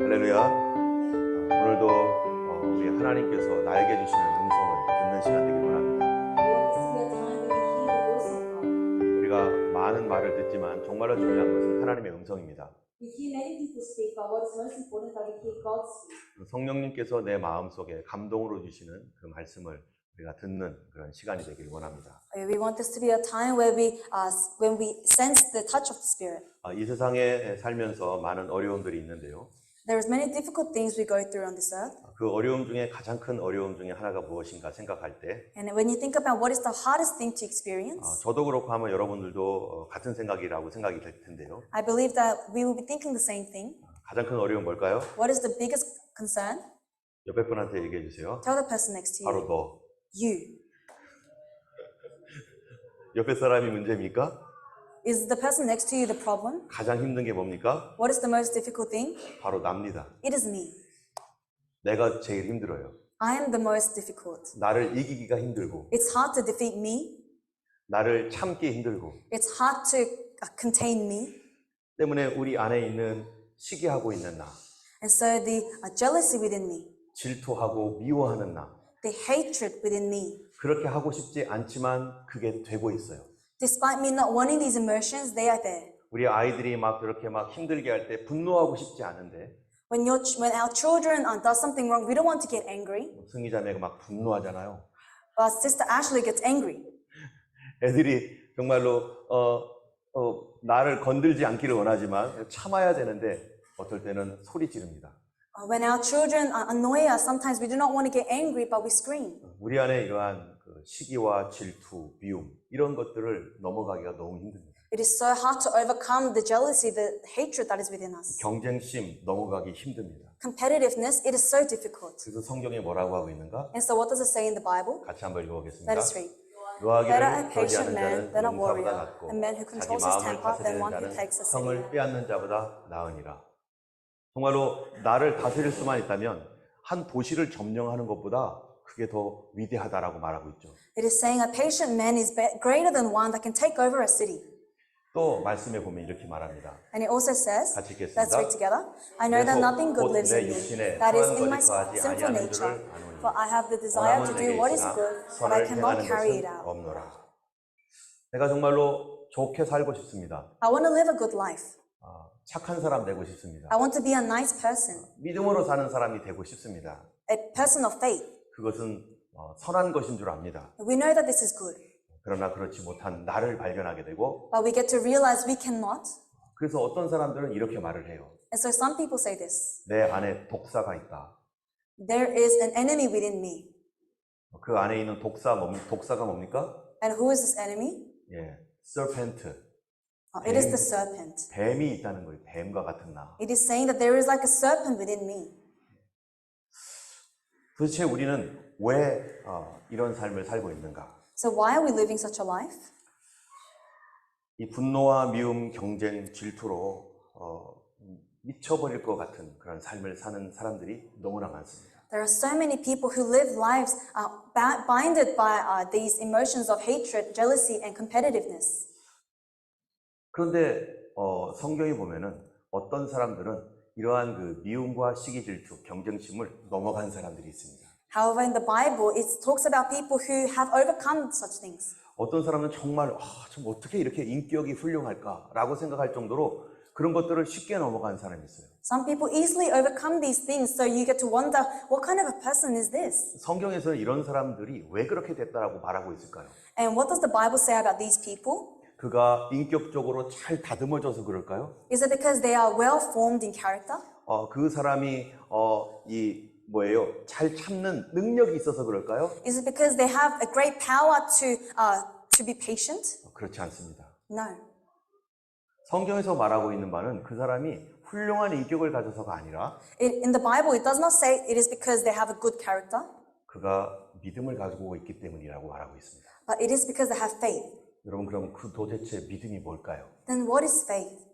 할렐루야. 오늘도 우리 하나님께서 나에게 주시는 음성을 듣는 시간 되길 원합니다. 우리가 많은 말을 듣지만 정말로 중요한 것은 하나님의 음성입니다. 성령님께서 내 마음속에 감동으로 주시는 그 말씀을 우리가 듣는 그런 시간이 되길 원합니다. We want this to be a time where when we sense the touch of the Spirit. 이 세상에 살면서 많은 어려움들이 있는데요. There's many difficult things we go through on this earth. 그 어려움 중에 가장 큰 어려움 중에 하나가 무엇인가 생각할 때, And when you think about what is the hardest thing to experience, 저도 그렇고 아마 여러분들도 같은 생각이라고 생각이 될 텐데요. I believe that we will be thinking the same thing. 가장 큰 어려움 뭘까요? What is the biggest concern? 옆에 분한테 얘기해 주세요. Tell the person next to 바로 you. 너. You. 옆에 사람이 문제입니까? Is the person next to you the problem? 가장 힘든 게 뭡니까? What is the most difficult thing? 바로 납니다. It is me. 내가 제일 힘들어요. I am the most difficult. 나를 이기기가 힘들고, It's hard to defeat me. 나를 참기 힘들고, It's hard to contain me. 때문에 우리 안에 있는 시기하고 있는 나, And so the jealousy within me, 질투하고 미워하는 나, the hatred within me, 그렇게 하고 싶지 않지만 그게 되고 있어요. despite me not wanting these emotions, they are there. 우리 아이들이 막 그렇게 막 힘들게 할 때 분노하고 싶지 않은데, When our children does something wrong, we don't want to get angry. 승희자매가 막 분노하잖아요. But Sister Ashley gets angry. 애들이 정말로 나를 건들지 않기를 원하지만 참아야 되는데 어떨 때는 소리 지릅니다. When our children annoy us, sometimes we do not want to get angry, but we scream. 우리 안에 이러한 그 시기와 질투, 미움 이런 것들을 넘어가기가 너무 힘듭니다. It is so hard to overcome the jealousy, the hatred that is within us. 경쟁심 넘어가기 힘듭니다. Competitiveness, it is so difficult. 그래서 성경에 뭐라고 하고 있는가? And so what does it say in the Bible? 같이 한번 읽어보겠습니다. Let us read. Better a 노하기를 patient 저지하는 man 자는 than a 용사보다 warrior, 낫고 a man who 자기 controls his 마음을 temper than 다스리는 one who 자는 takes a city. 성을 빼앗는 자보다 나으니라. 정말로 나를 다스릴 수만 있다면 한 도시를 점령하는 것보다 그게 더 위대하다라고 말하고 있죠. It is saying a patient man is greater than one that can take over a city. 또 말씀에 보면 이렇게 말합니다. And it also says, 같이 let's 읽겠습니다. read together. I know that nothing good lives in me, that is in my sinful nature, for I have the desire to do what is good, but I cannot carry it out. 없노라. 내가 정말로 좋게 살고 싶습니다. I want to live a good life. 착한 사람 되고 싶습니다. I want to be a nice person, 믿음으로 사는 사람이 되고 싶습니다. a person of faith. 그것은 선한 것인 줄 압니다. We know that this is good, 그러나 그렇지 못한 나를 발견하게 되고, but we get to realize we cannot. 그래서 어떤 사람들은 이렇게 말을 해요. And so some people say this. 내 안에 독사가 있다. There is an enemy within me. 그 안에 있는 독사가 뭡니까? And who is this enemy? 예, serpent. It is the serpent. 뱀이 있다는 거예요. 뱀과 같은 나. It is saying that there is like a serpent within me. 도대체 우리는 왜 이런 삶을 살고 있는가? So why are we living such a life? 이 분노와 미움, 경쟁, 질투로 미쳐버릴 것 같은 그런 삶을 사는 사람들이 너무나 많습니다. There are so many people who live lives binded by these emotions of hatred, jealousy, and competitiveness. 그런데 성경에 보면은 어떤 사람들은 이러한 그 미움과 시기, 질투, 경쟁심을 넘어간 사람들이 있습니다. However, in the Bible, it talks about people who have overcome such things. 어떤 사람은 정말 좀 어떻게 이렇게 인격이 훌륭할까라고 생각할 정도로 그런 것들을 쉽게 넘어간 사람이 있어요. Some people easily overcome these things, so you get to wonder, what kind of a person is this? 성경에서는 이런 사람들이 왜 그렇게 됐다라고 말하고 있을까요? And what does the Bible say about these people? 그가 인격적으로 잘 다듬어져서 그럴까요? Is it because they are well formed in character? 그 사람이 잘 참는 능력이 있어서 그럴까요? Is it because they have a great power to be patient? 그렇지 않습니다. No. 성경에서 말하고 있는 바는 그 사람이 훌륭한 인격을 가져서가 아니라 In the Bible, it does not say it is because they have a good character, 그가 믿음을 가지고 있기 때문이라고 말하고 있습니다. but it is because they have faith. 여러분 그럼 그 도대체 믿음이 뭘까요? Then what is faith?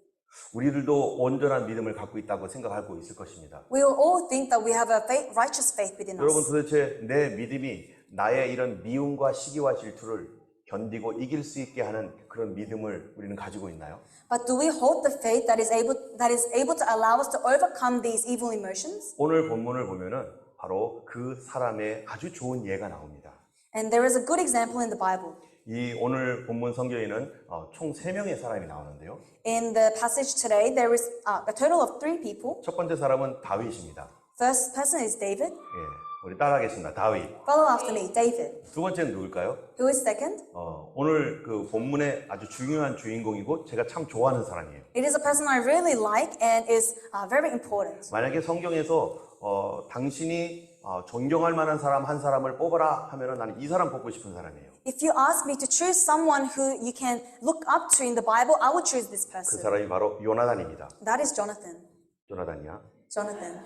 우리들도 온전한 믿음을 갖고 있다고 생각하고 있을 것입니다. We will all think that we have a righteous faith within 여러분 us. 도대체 내 믿음이 나의 이런 미움과 시기와 질투를 견디고 이길 수 있게 하는 그런 믿음을 우리는 가지고 있나요? But do we hold the faith that is able to allow us to overcome these evil emotions? 오늘 본문을 보면은 바로 그 사람의 아주 좋은 예가 나옵니다. And there is a good example in the Bible. 이 오늘 본문 성경에는 총 3명의 사람이 나오는데요. In the passage today, there is a total of 3 people. 첫 번째 사람은 다윗입니다. First person is David. 예, 우리 따라하겠습니다. 다윗. Follow after me, David. 두 번째는 누굴까요? Who is second? 오늘 그 본문의 아주 중요한 주인공이고 제가 참 좋아하는 사람이에요. It is a person I really like and is very important. 만약에 성경에서 당신이 존경할 만한 사람 한 사람을 뽑아라 하면은 나는 이 사람 뽑고 싶은 사람이에요. If you ask me to choose someone who you can look up to in the Bible, I would choose this 그 person. 사람이 바로 요나단입니다. That is Jonathan. 요나단이야. Jonathan.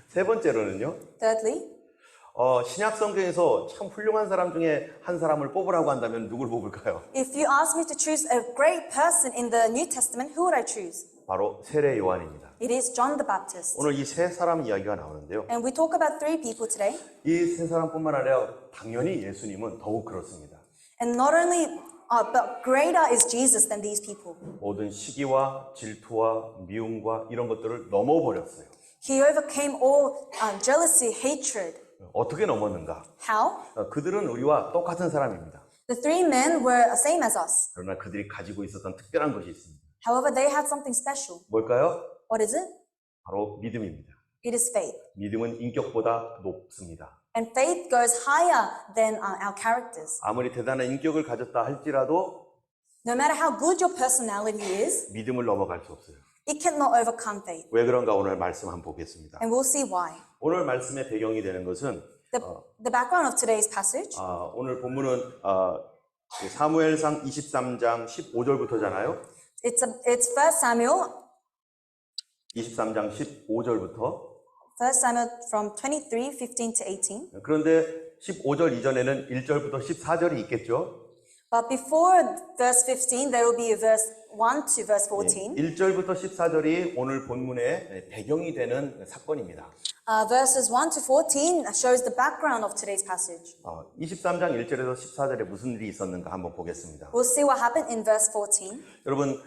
세 번째로는요. Thirdly, 신약 성경에서 참 훌륭한 사람 중에 한 사람을 뽑으라고 한다면 누굴 뽑을까요? if you ask me to choose a great person in the New Testament, who would I choose? 바로 세례 요한입니다. It is John the Baptist. 오늘 이 세 사람 이야기가 나오는데요. And we talk about 3 people today. 이 세 사람뿐만 아니라 당연히 예수님은 더욱 그렇습니다. And not only, but greater is Jesus than these people. 모든 시기와 질투와 미움과 이런 것들을 넘어버렸어요. He overcame all jealousy, hatred. 어떻게 넘었는가? How? 그들은 우리와 똑같은 사람입니다. The 3 men were same as us. 그러나 그들이 가지고 있었던 특별한 것이 있습니다. However, they had something special. 뭘까요? What is it? 바로 믿음입니다. It is faith. 믿음은 인격보다 높습니다. And faith goes higher than our characters. 아무리 대단한 인격을 가졌다 할지라도 No matter how good your personality is, 믿음을 넘어갈 수 없어요. it cannot overcome faith. 왜 그런가 오늘 말씀 한번 보겠습니다. And we'll see why. 오늘 말씀의 배경이 되는 것은 The background of today's passage, 오늘 본문은 사무엘상 23장 15절부터잖아요. it's 1 Samuel 23장 15절부터. 1 Samuel from 23, 15 to 18. 그런데 15절 이전에는 1절부터 14절이 있겠죠. But before verse 15, there will be verse 1 to verse 14. 1절부터 14절이 오늘 본문의 배경이 되는 사건입니다. Verses 1 to 14 shows the background of today's passage. 23장 1절에서 14절에 무슨 일이 있었는가 한번 보겠습니다. We'll see what happened in verse 14. 여러분,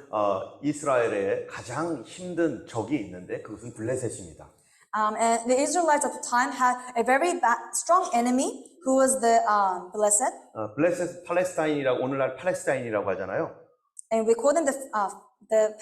이스라엘의 가장 힘든 적이 있는데 그것은 블레셋입니다. And the Israelites at the time had a very strong enemy who was the Blessed. 블레셋 팔레스타인이라고 오늘날 팔레스타인이라고 하잖아요. And we call them the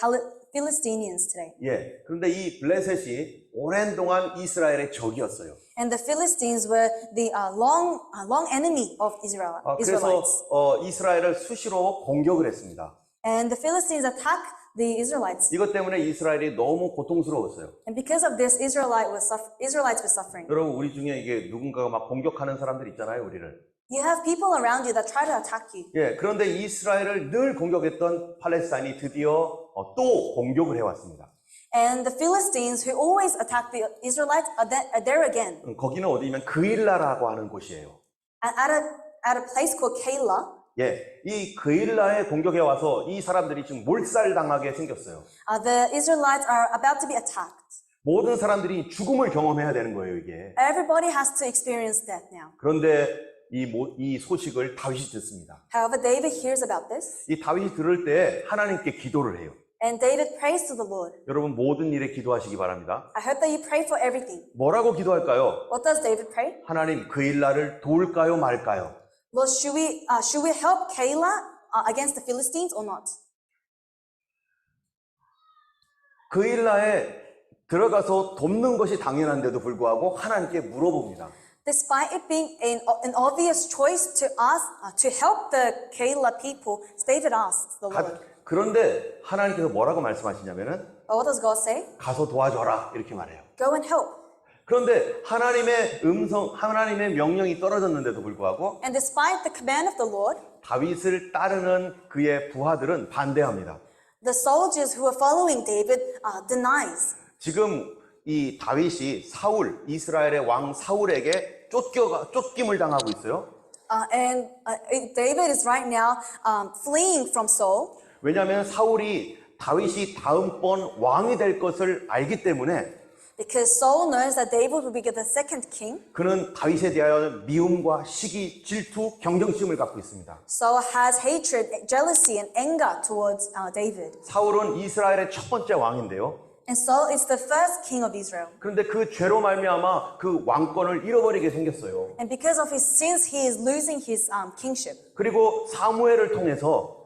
Philistines today. 예. 그런데 이 블레셋이 오랜 동안 이스라엘의 적이었어요. And the Philistines were the long enemy of 그래서 Israelites. 이스라엘을 수시로 공격을 했습니다. And the Philistines attacked the Israelites. 이것 때문에 이스라엘이 너무 고통스러웠어요. And because of this, Israelites were suffering. 여러분, 우리 중에 이게 누군가가 막 공격하는 사람들 있잖아요, 우리를. You have people around you that try to attack you. 예, 그런데 이스라엘을 늘 공격했던 팔레스타인이 드디어 또 공격을 해왔습니다. And the Philistines, who always attack the Israelites, are there again. 거기는 어디냐면 그일라라고 하는 곳이에요. And at a place called Keilah, 예, 이 그일라에 공격해 와서 이 사람들이 지금 몰살당하게 생겼어요. the Israelites are about to be attacked. 모든 사람들이 죽음을 경험해야 되는 거예요, 이게. Everybody has to experience death now. 그런데 이 소식을 다윗이 듣습니다. However, David hears about this, 이 다윗이 들을 때 하나님께 기도를 해요. and David prays to the Lord. 여러분 모든 일에 기도하시기 바랍니다. I hope that you pray for everything. 뭐라고 기도할까요? What does David pray? 하나님 그일라를 도울까요, 말까요? Lord, should we help Keilah against the Philistines or not? 그일라에 들어가서 돕는 것이 당연한데도 불구하고 하나님께 물어봅니다. Despite it being an obvious choice to ask to help the Keilah people, David asks the Lord. 그런데 하나님께서 뭐라고 말씀하시냐면은 What does God say? 가서 도와줘라 이렇게 말해요. Go and help. 그런데 하나님의 명령이 떨어졌는데도 불구하고 And despite the command of the Lord, 다윗을 따르는 그의 부하들은 반대합니다. the soldiers who are following David denies. 지금 이 다윗이 이스라엘의 왕 사울에게 쫓김을 당하고 있어요. And David is right now fleeing from Saul. 왜냐하면 다윗이 다음번 왕이 될 것을 알기 때문에 Because Saul knows that David will be the second king. 그는 다윗에 대하여 미움과 시기, 질투, 경쟁심을 갖고 있습니다. Saul has hatred, jealousy, and anger towards David. 사울은 이스라엘의 첫 번째 왕인데요. And Saul is the first king of Israel. 그런데 그 죄로 말미암아 그 왕권을 잃어버리게 생겼어요. And because of his sins, he is losing his kingship. 그리고 사무엘을 통해서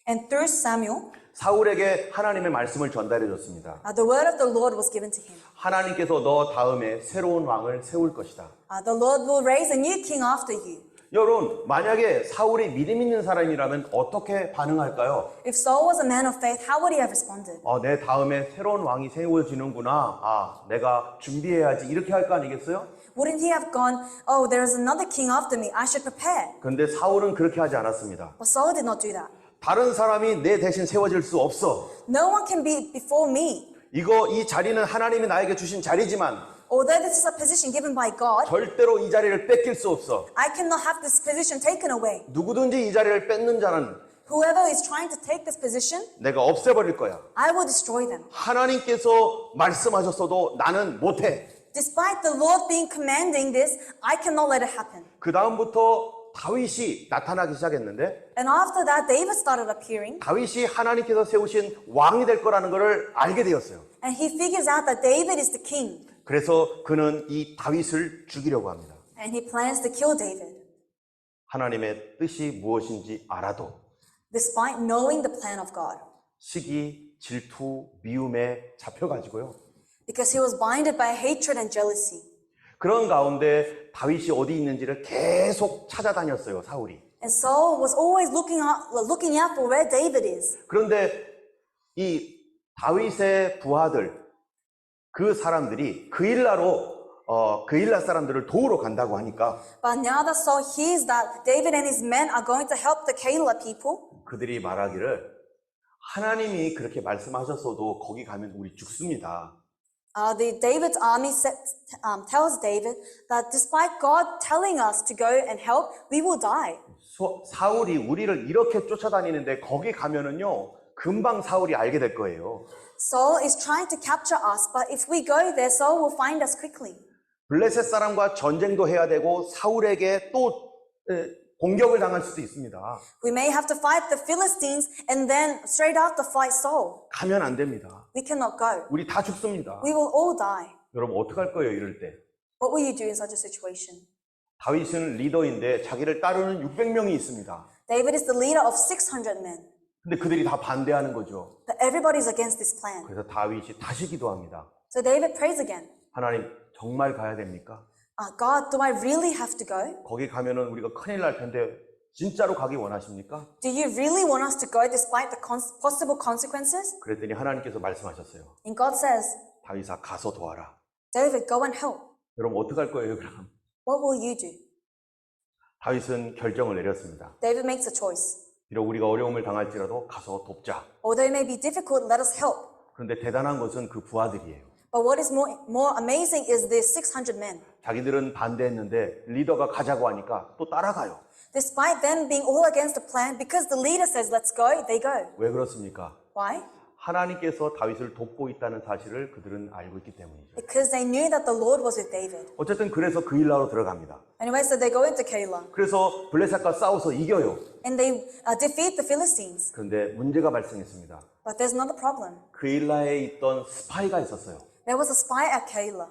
And through Samuel, 사울에게 하나님의 말씀을 전달해 줬습니다. the word of the Lord was given to him. 하나님께서 너 다음에 새로운 왕을 세울 것이다. The Lord will raise a new king after you. 여러분, 만약에 사울이 믿음 있는 사람이라면 어떻게 반응할까요? If Saul was a man of faith, how would he have responded? 내 다음에 새로운 왕이 세워지는구나. 내가 준비해야지. 이렇게 할 거 아니겠어요? Wouldn't he have gone, oh, there is another king after me, I should prepare? 그런데 사울은 그렇게 하지 않았습니다. But Saul did not do that. 다른 사람이 내 대신 세워질 수 없어. No one can be before me. 이 자리는 하나님이 나에게 주신 자리지만 Although this is a position given by God, 절대로 이 자리를 뺏길 수 없어. I cannot have this position taken away. 누구든지 이 자리를 뺏는 자는 Whoever is trying to take this position, 내가 없애버릴 거야. I will destroy them. 하나님께서 말씀하셨어도 나는 못해. Despite the Lord being commanding this, I cannot let it happen. 그 다음부터 다윗이 나타나기 시작했는데 And after that, David started appearing, 다윗이 하나님께서 세우신 왕이 될 거라는 것을 알게 되었어요. and he figures out that David is the king, 그래서 그는 이 다윗을 죽이려고 합니다. and he plans to kill David, 하나님의 뜻이 무엇인지 알아도 despite knowing the plan of God, 시기, 질투, 미움에 잡혀가지고요. because he was blinded by hatred and jealousy. 그런 가운데 다윗이 어디 있는지를 계속 찾아다녔어요, 사울이. And Saul was always looking out for where David is. 그런데 이 다윗의 부하들, 그 사람들이 그일라 사람들을 도우러 간다고 하니까 But now that Saul hears that David and his men are going to help the Keilah people, 그들이 말하기를 하나님이 그렇게 말씀하셨어도 거기 가면 우리 죽습니다. David's army tells David that despite God telling us to go and help, we will die. 사울이 우리를 이렇게 쫓아다니는데 거기 가면은요 금방 사울이 알게 될 거예요. Saul is trying to capture us, but if we go there, Saul will find us quickly. 블레셋 사람과 전쟁도 해야 되고 사울에게 또 공격을 당할 수도 있습니다. We may have to fight the Philistines and then straight after fight Saul. 가면 안 됩니다. We cannot go. 우리 다 죽습니다. We will all die. 여러분 어떡할 거예요 이럴 때? What will you do in such a situation? 다윗은 리더인데 자기를 따르는 600명이 있습니다. David is the leader of 600 men. 근데 그들이 다 반대하는 거죠. But everybody is against this plan. 그래서 다윗이 다시 기도합니다. So David prays again. 하나님 정말 가야 됩니까? God, do I really have to go? 거기 가면은 우리가 큰일 날 텐데 진짜로 가기 원하십니까? Do you really want us to go despite the possible consequences? 그랬더니 하나님께서 말씀하셨어요. And God says, 다윗아 가서 도와라. David, go and help. 여러분 어떡할 거예요 그럼? What will you do? 다윗은 결정을 내렸습니다. David makes a choice. 비록 우리가 어려움을 당할지라도 가서 돕자. Although it may be difficult, let us help. 그런데 대단한 것은 그 부하들이에요. But what is more amazing is these 600 men. 자기들은 반대했는데 리더가 가자고 하니까 또 따라가요. Despite them being all against the plan, because the leader says, let's go, they go. 왜 그렇습니까? Why? 하나님께서 다윗을 돕고 있다는 사실을 그들은 알고 있기 때문이죠. Because they knew that the Lord was with David. 어쨌든 그래서 그일라로 들어갑니다. Anyway, so they go into Keilah. 그래서 블레셋과 싸워서 이겨요. And they defeat the Philistines. 그런데 문제가 발생했습니다. But there's another problem. 그일라에 있던 스파이가 있었어요. There was a spy at Keilah.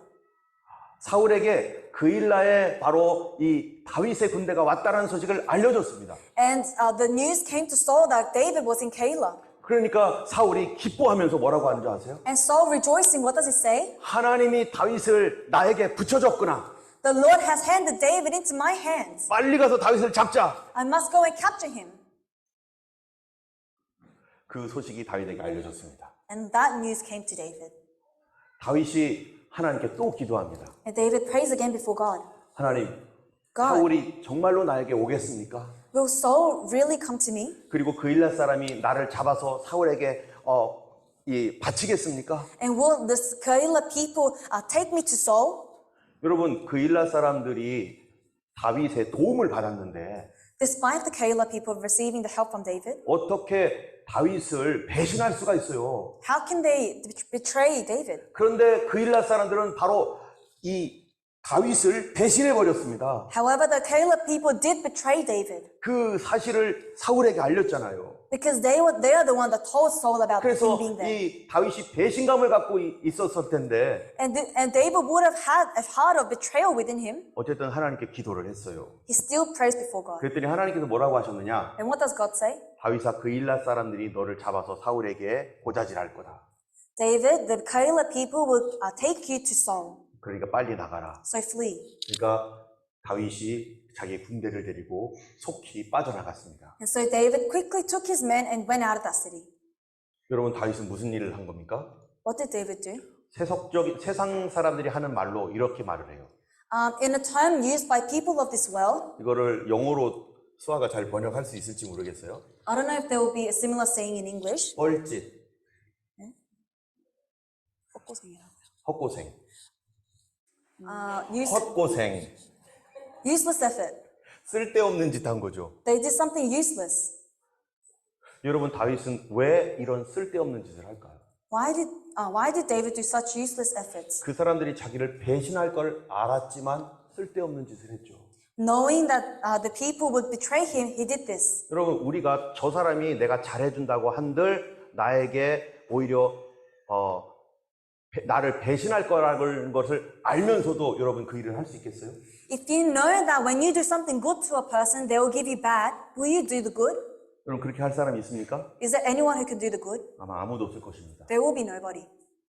사울에게 그일라에 바로 이 다윗의 군대가 왔다는 소식을 알려줬습니다. And the news came to Saul that David was in Keilah. 그러니까 사울이 기뻐하면서 뭐라고 하는 줄 아세요? And Saul rejoicing, what does he say? 하나님이 다윗을 나에게 붙여줬구나. The Lord has handed David into my hands. 빨리 가서 다윗을 잡자. I must go and capture him. 그 소식이 다윗에게 알려졌습니다. And that news came to David. 다윗이 하나님께 또 기도합니다. And David prays again before God. 하나님, God, 사울이 정말로 나에게 오겠습니까? will Saul really come to me? 그리고 그일라 사람이 나를 잡아서 사울에게 바치겠습니까? And will the Keilah people take me to Saul? 여러분, 그일라 사람들이 다윗의 도움을 받았는데 Despite the Keilah people receiving the help from David, 어떻게 다윗을 배신할 수가 있어요. How can they betray David? 그런데 그일라 사람들은 바로 이 다윗을 배신해 버렸습니다. However, the Caleb people did betray David 그 사실을 사울에게 알렸잖아요. because they are the one that told Saul about the 그래서 king being there. 이 다윗이 배신감을 갖고 있었을 텐데 And David would have had a heart of betrayal within him. 어쨌든 하나님께 기도를 했어요. He still prays before God. 그랬더니 하나님께서 뭐라고 하셨느냐? And what does God say? 다윗아 그일라 사람들이 너를 잡아서 사울에게 고자질할 거다. David, the Caleb people will take you to Saul. 그러니까 빨리 나가라. So flee. 그러니까 다윗이 자기 군대를 데리고 속히 빠져나갔습니다. And so David quickly took his men and went out of that city. 여러분 다윗은 무슨 일을 한 겁니까? What did David do? 세상 사람들이 하는 말로 이렇게 말을 해요. In a term used by people of this world, 이거를 영어로 수아가 잘 번역할 수 있을지 모르겠어요. I don't know if there will be a similar saying in English. 뻘짓, 헛고생, 헛고생, useless effort. 쓸데없는 짓 한 거죠. They did something useless. 여러분 다윗은 왜 이런 쓸데없는 짓을 할까요? Why did David do such useless efforts? 그 사람들이 자기를 배신할 걸 알았지만 쓸데없는 짓을 했죠. Knowing that the people would betray him, he did this. 여러분 우리가 저 사람이 내가 잘해준다고 한들 나에게 오히려 나를 배신할 거라는 것을 알면서도 여러분 그 일을 할 수 있겠어요? If you know that when you do something good to a person, they will give you bad, will you do the good? 여러분 그렇게 할 사람이 있습니까? Is there anyone who can do the good? 아마 아무도 없을 것입니다. There will be nobody.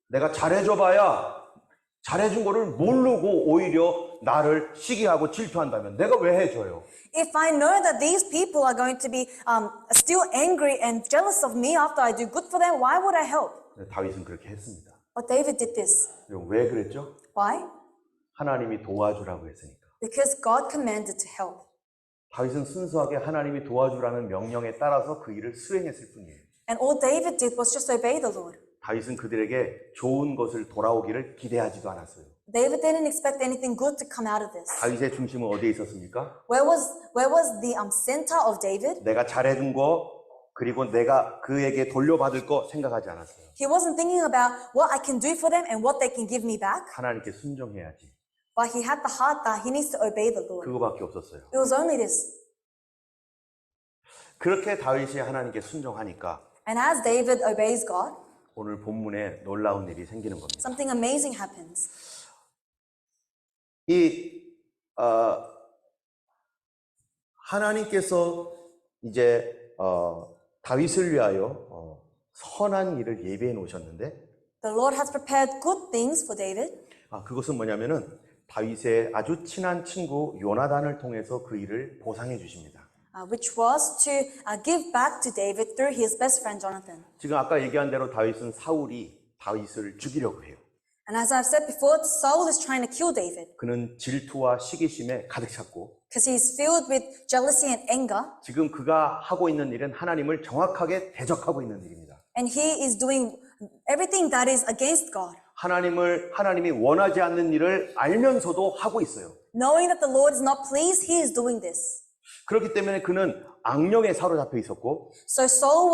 내가 잘해줘봐야 잘해준 거를 모르고 오히려 나를 시기하고 질투한다면 내가 왜 해줘요? If I know that these people are going to be still angry and jealous of me after I do good for them, why would I help? 다윗은 그렇게 했습니다. But David did this. 여러분 왜 그랬죠? Why? 하나님이 도와주라고 했으니까. Because God commanded to help. 다윗은 순수하게 하나님이 도와주라는 명령에 따라서 그 일을 수행했을 뿐이에요. And all David did was just obey the Lord. 다윗은 그들에게 좋은 것을 돌아오기를 기대하지도 않았어요. David didn't expect anything good to come out of this. 다윗의 중심은 어디에 있었습니까? Where was the center of David? 내가 잘해준 거 그리고 내가 그에게 돌려받을 거 생각하지 않았어요. He wasn't thinking about what I can do for them and what they can give me back. 하나님께 순종해야지. But he had the heart that he needs to obey the Lord. 그거밖에 없었어요. It was only this. 그렇게 다윗이 하나님께 순종하니까 And as David obeys God, 오늘 본문에 놀라운 일이 생기는 겁니다. something amazing happens. 하나님께서 이제 다윗을 위하여 선한 일을 예비해 놓으셨는데 The Lord has prepared good things for David. 그것은 뭐냐면은 다윗의 아주 친한 친구 요나단을 통해서 그 일을 보상해 주십니다. Which was to give back to David through his best friend Jonathan. 지금 아까 얘기한 대로 다윗은 사울이 다윗을 죽이려고 해요. And as I've said before, Saul is trying to kill David 그는 질투와 시기심에 가득 찼고 because he's filled with jealousy and anger. 지금 그가 하고 있는 일은 하나님을 정확하게 대적하고 있는 일입니다. And he is doing everything that is against God. 하나님이 원하지 않는 일을 알면서도 하고 있어요. Knowing that the Lord is not pleased, he is doing this. 그렇기 때문에 그는 악령에 사로잡혀 있었고 So Saul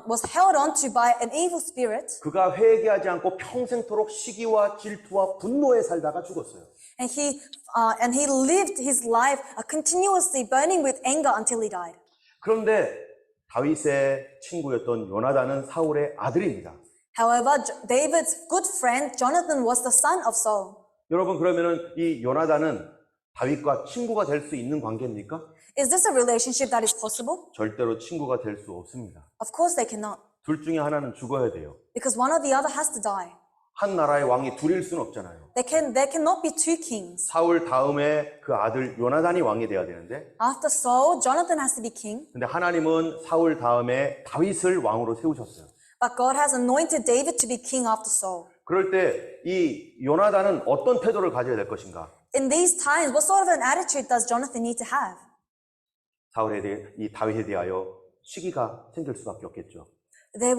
was held onto by an evil spirit. 그가 회개하지 않고 평생토록 시기와 질투와 분노에 살다가 죽었어요. And he lived his life continuously burning with anger until he died. 그런데 다윗의 친구였던 요나단은 사울의 아들입니다. However, David's good friend Jonathan was the son of Saul. 여러분 그러면은 이 요나단은 다윗과 친구가 될 수 있는 관계입니까? Is this a relationship that is possible? 절대로 친구가 될 수 없습니다. Of course they cannot. 둘 중에 하나는 죽어야 돼요. Because one or the other has to die. 한 나라의 왕이 둘일 수는 없잖아요. There cannot be two kings. 사울 다음에 그 아들 요나단이 왕이 돼야 되는데 After Saul, Jonathan has to be king. 근데 하나님은 사울 다음에 다윗을 왕으로 세우셨어요. But God has anointed David to be king after Saul. 그럴 때 이 요나단은 어떤 태도를 가져야 될 것인가? In these times, what sort of an attitude does Jonathan need to have? 이 다윗에 대하여 시기가 생길 수밖에 없겠죠. There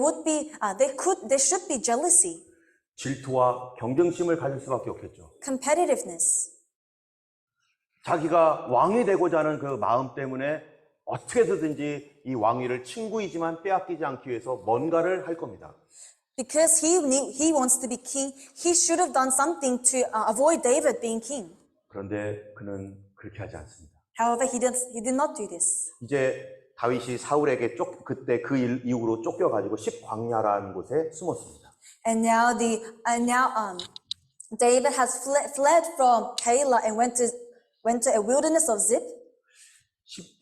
should be jealousy, 질투와 경쟁심을 가질 수밖에 없겠죠. competitiveness. 자기가 왕이 되고자 하는 그 마음 때문에 어떻게든지 이 왕위를 친구이지만 빼앗기지 않기 위해서 뭔가를 할 겁니다. Because he wants to be king, he should have done something to avoid David being king. 그런데 그는 그렇게 하지 않습니다. However, he did not do this. 이제 다윗이 사울에게 그때 그 이후로 쫓겨가지고 십광야라는 곳에 숨었습니다. And now David has fled from Keilah and went to a wilderness of Ziph.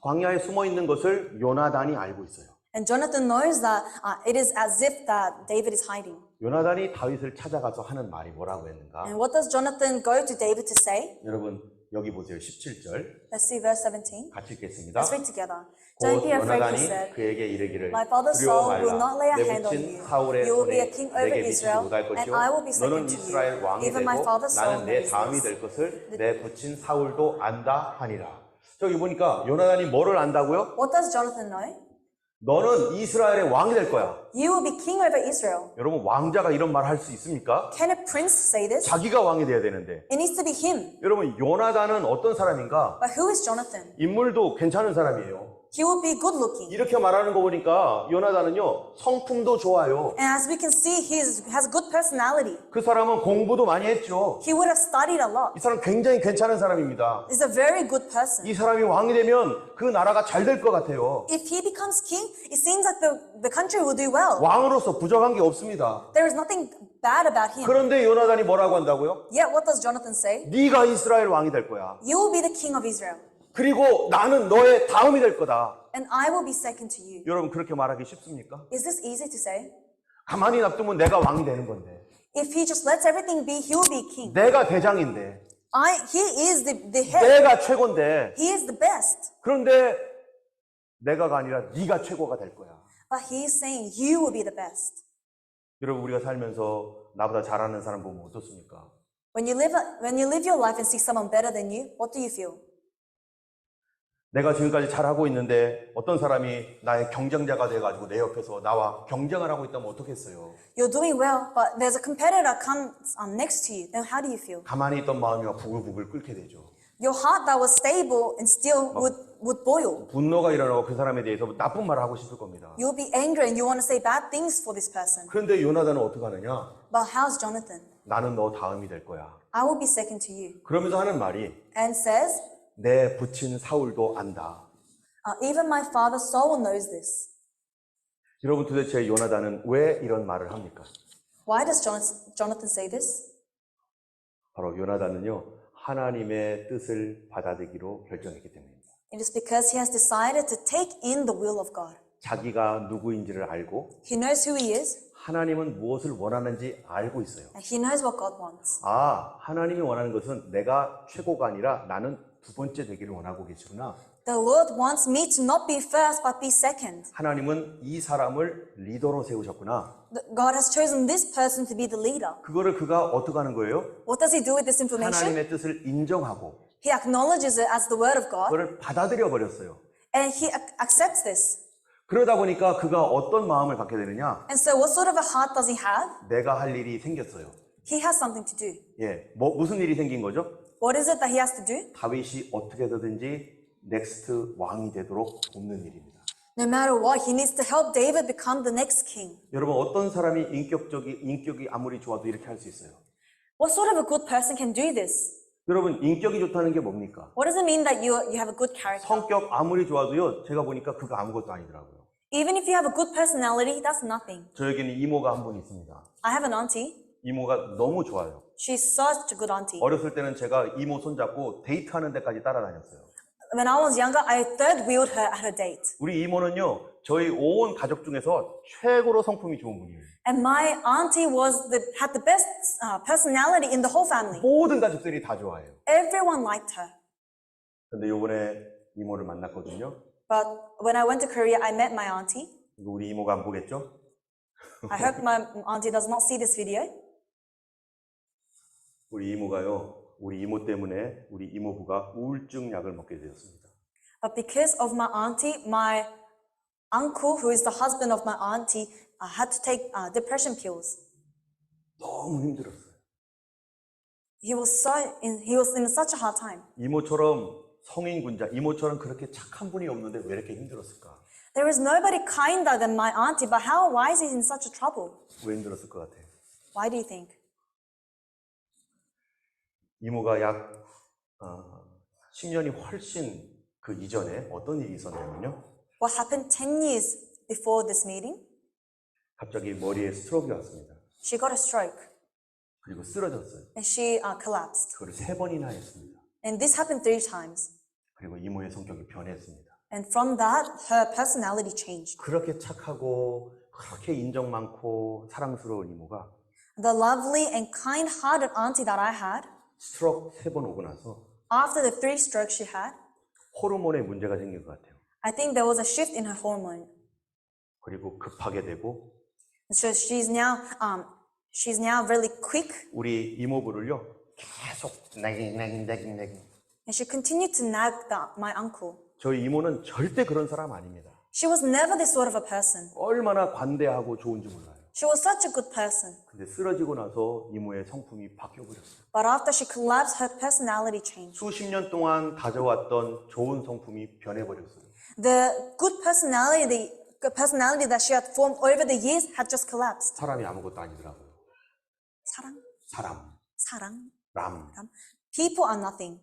광야에 숨어 있는 것을 요나단이 알고 있어요. And Jonathan knows that it is at Ziph that David is hiding. 요나단이 다윗을 찾아가서 하는 말이 뭐라고 했는가? And what does Jonathan go to David to say? 여러분 여기 보세요. 17절 Let's see verse 17. 같이 읽겠습니다. Let's read together. Don't 곧 be afraid, he 요나단이 said. 그에게 이르기를 My father's 두려워 soul will not lay 말라. a 내 hand on 붙인 you. 사울의 You will be a 손에 king over 내게 미치지 Israel, 못할 and 것이요 I will be 너는 second to you. 이스라엘 왕이 Even my 되고 father's soul 나는 내 knows 다음이 this. 될 것을 내 붙인 사울도 안다 하니라. 저기 보니까 요나단이 뭐를 안다고요? What does Jonathan know? 너는 이스라엘의 왕이 될 거야. You will be king over Israel. 여러분 왕자가 이런 말 할 수 있습니까? Can a prince say this? 자기가 왕이 돼야 되는데. It needs to be him. 여러분 요나단은 어떤 사람인가? But who is Jonathan? 인물도 괜찮은 사람이에요. He will be good looking. 이렇게 말하는 거 보니까 요나단은요 성품도 좋아요. And as we can see, he has good personality. 그 사람은 공부도 많이 했죠. He would have studied a lot. 이 사람 굉장히 괜찮은 사람입니다. He's a very good person. 이 사람이 왕이 되면 그 나라가 잘 될 것 같아요. If he becomes king, it seems like the country will do well. 왕으로서 부족한 게 없습니다. There is nothing bad about him. 그런데 요나단이 뭐라고 한다고요? Yet what does Jonathan say? 네가 이스라엘 왕이 될 거야. You will be the king of Israel, 그리고 나는 너의 다음이 될 거다. and I will be second to you. 여러분 그렇게 말하기 쉽습니까? Is this easy to say? 가만히 놔두면 내가 왕이 되는 건데. If he just lets everything be, he will be king. 내가 대장인데. He is the head. 내가 최고인데. He is the best. 그런데 내가가 아니라 네가 최고가 될 거야. But he is saying you will be the best. 여러분 우리가 살면서 나보다 잘하는 사람 보면 어떻습니까? When you live your life and see someone better than you, what do you feel? 내가 지금까지 잘하고 있는데 어떤 사람이 나의 경쟁자가 돼가지고 내 옆에서 나와 경쟁을 하고 있다면 어떻겠어요? You're doing well, but there's a competitor comes next to you. Then how do you feel? 가만히 있던 마음이 막 부글부글 끓게 되죠. Your heart that was stable and still would boil. 분노가 일어나고 그 사람에 대해서 나쁜 말을 하고 싶을 겁니다. You'll be angry and you want to say bad things for this person. 그런데 요나단은 어떻게 하느냐? But how's Jonathan? 나는 너 다음이 될 거야. I will be second to you. 그러면서 하는 말이 And says, 내 붙인 사울도 안다. even my father Saul knows this. 여러분 도대체 요나단은 왜 이런 말을 합니까? Why does Jonathan say this? 바로 요나단은요 하나님의 뜻을 받아들이기로 결정했기 때문입니다. It is because he has decided to take in the will of God. 자기가 누구인지를 알고 He knows who he is 하나님은 무엇을 원하는지 알고 있어요. and he knows what God wants. 아, 하나님이 원하는 것은 내가 최고가 아니라 나는 두 번째 되기를 원하고 계시구나. The Lord wants me to not be first but be second. 하나님은 이 사람을 리더로 세우셨구나. God has chosen this person to be the leader. 그거를 그가 어떻게 하는 거예요? What does he do with this information? 하나님의 뜻을 인정하고 He acknowledges it as the word of God 그거를 받아들여 버렸어요. and he accepts this. 그러다 보니까 그가 어떤 마음을 갖게 되느냐? And so what sort of a heart does he have? 내가 할 일이 생겼어요. He has something to do. 예, 무슨 일이 생긴 거죠? What is it that he has to do? 다윗이 어떻게 되든지 넥스트 왕이 되도록 돕는 일입니다. No matter what, he needs to help David become the next king. 여러분 어떤 사람이 인격이 아무리 좋아도 이렇게 할 수 있어요? What sort of a good person can do this? 여러분 인격이 좋다는 게 뭡니까? What does it mean that you have a good character? 성격 아무리 좋아도요. 제가 보니까 그거 아무것도 아니더라고요. Even if you have a good personality, that's nothing. 저에게는 이모가 한 분 있습니다. I have an auntie. 이모가 너무 좋아요. She's such a good auntie. 어렸을 때는 제가 이모 손잡고 데이트하는 데까지 따라다녔어요. When I was younger, I third wheeled her at a date. 우리 이모는요. 저희 온 가족 중에서 최고로 성품이 좋은 분이에요. And my auntie had the best personality in the whole family. 모든 가족들이 다 좋아해요. Everyone liked her. 근데 요번에 이모를 만났거든요. But when I went to Korea, I met my auntie. 이거 우리 이모가 안 보겠죠? I hope my auntie does not see this video. 우리 이모가요. 우리 이모 때문에 우리 이모부가 우울증 약을 먹게 되었습니다. But because of my auntie, my uncle, who is the husband of my auntie, had to take depression pills. 너무 힘들었어요. He was in such a hard time. 이모처럼 성인 군자 이모처럼 그렇게 착한 분이 없는데 왜 이렇게 힘들었을까? There is nobody kinder than my auntie, but why is he in such a trouble? 왜 힘들었을 것 같아? Why do you think? 이모가 약 10년이 훨씬 그 이전에 어떤 일이 있었냐면요. What happened 10 years before this meeting? 갑자기 머리에 스트로크가 왔습니다. She got a stroke 그리고 쓰러졌어요. and she collapsed. 그걸 3번이나 했습니다. And this happened 3 times. 그리고 이모의 성격이 변했습니다. And from that, her personality changed. 그렇게 착하고 그렇게 인정 많고 사랑스러운 이모가 The lovely and kind-hearted auntie that I had, 스트로크 3번 오고 나서 after the 3 strokes she had, 호르몬에 문제가 생긴 것 같아요. I think there was a shift in her hormone. 그리고 급하게 되고 So she's now really quick, 우리 이모부를요 계속 나깅 and she continued to nag my uncle. 저희 이모는 절대 그런 사람 아닙니다. She was never this sort of a person. 얼마나 관대하고 좋은지 몰라요. She was such a good person. 근데 쓰러지고 나서 이모의 성품이 바뀌어버렸어요. But after she collapsed, her personality changed. 수십 년 동안 다져왔던 좋은 성품이 변해버렸어요. The good personality that she had formed over the years had just collapsed. 사람이 아무것도 아니더라고요. 사람, 사랑. 람. People are nothing.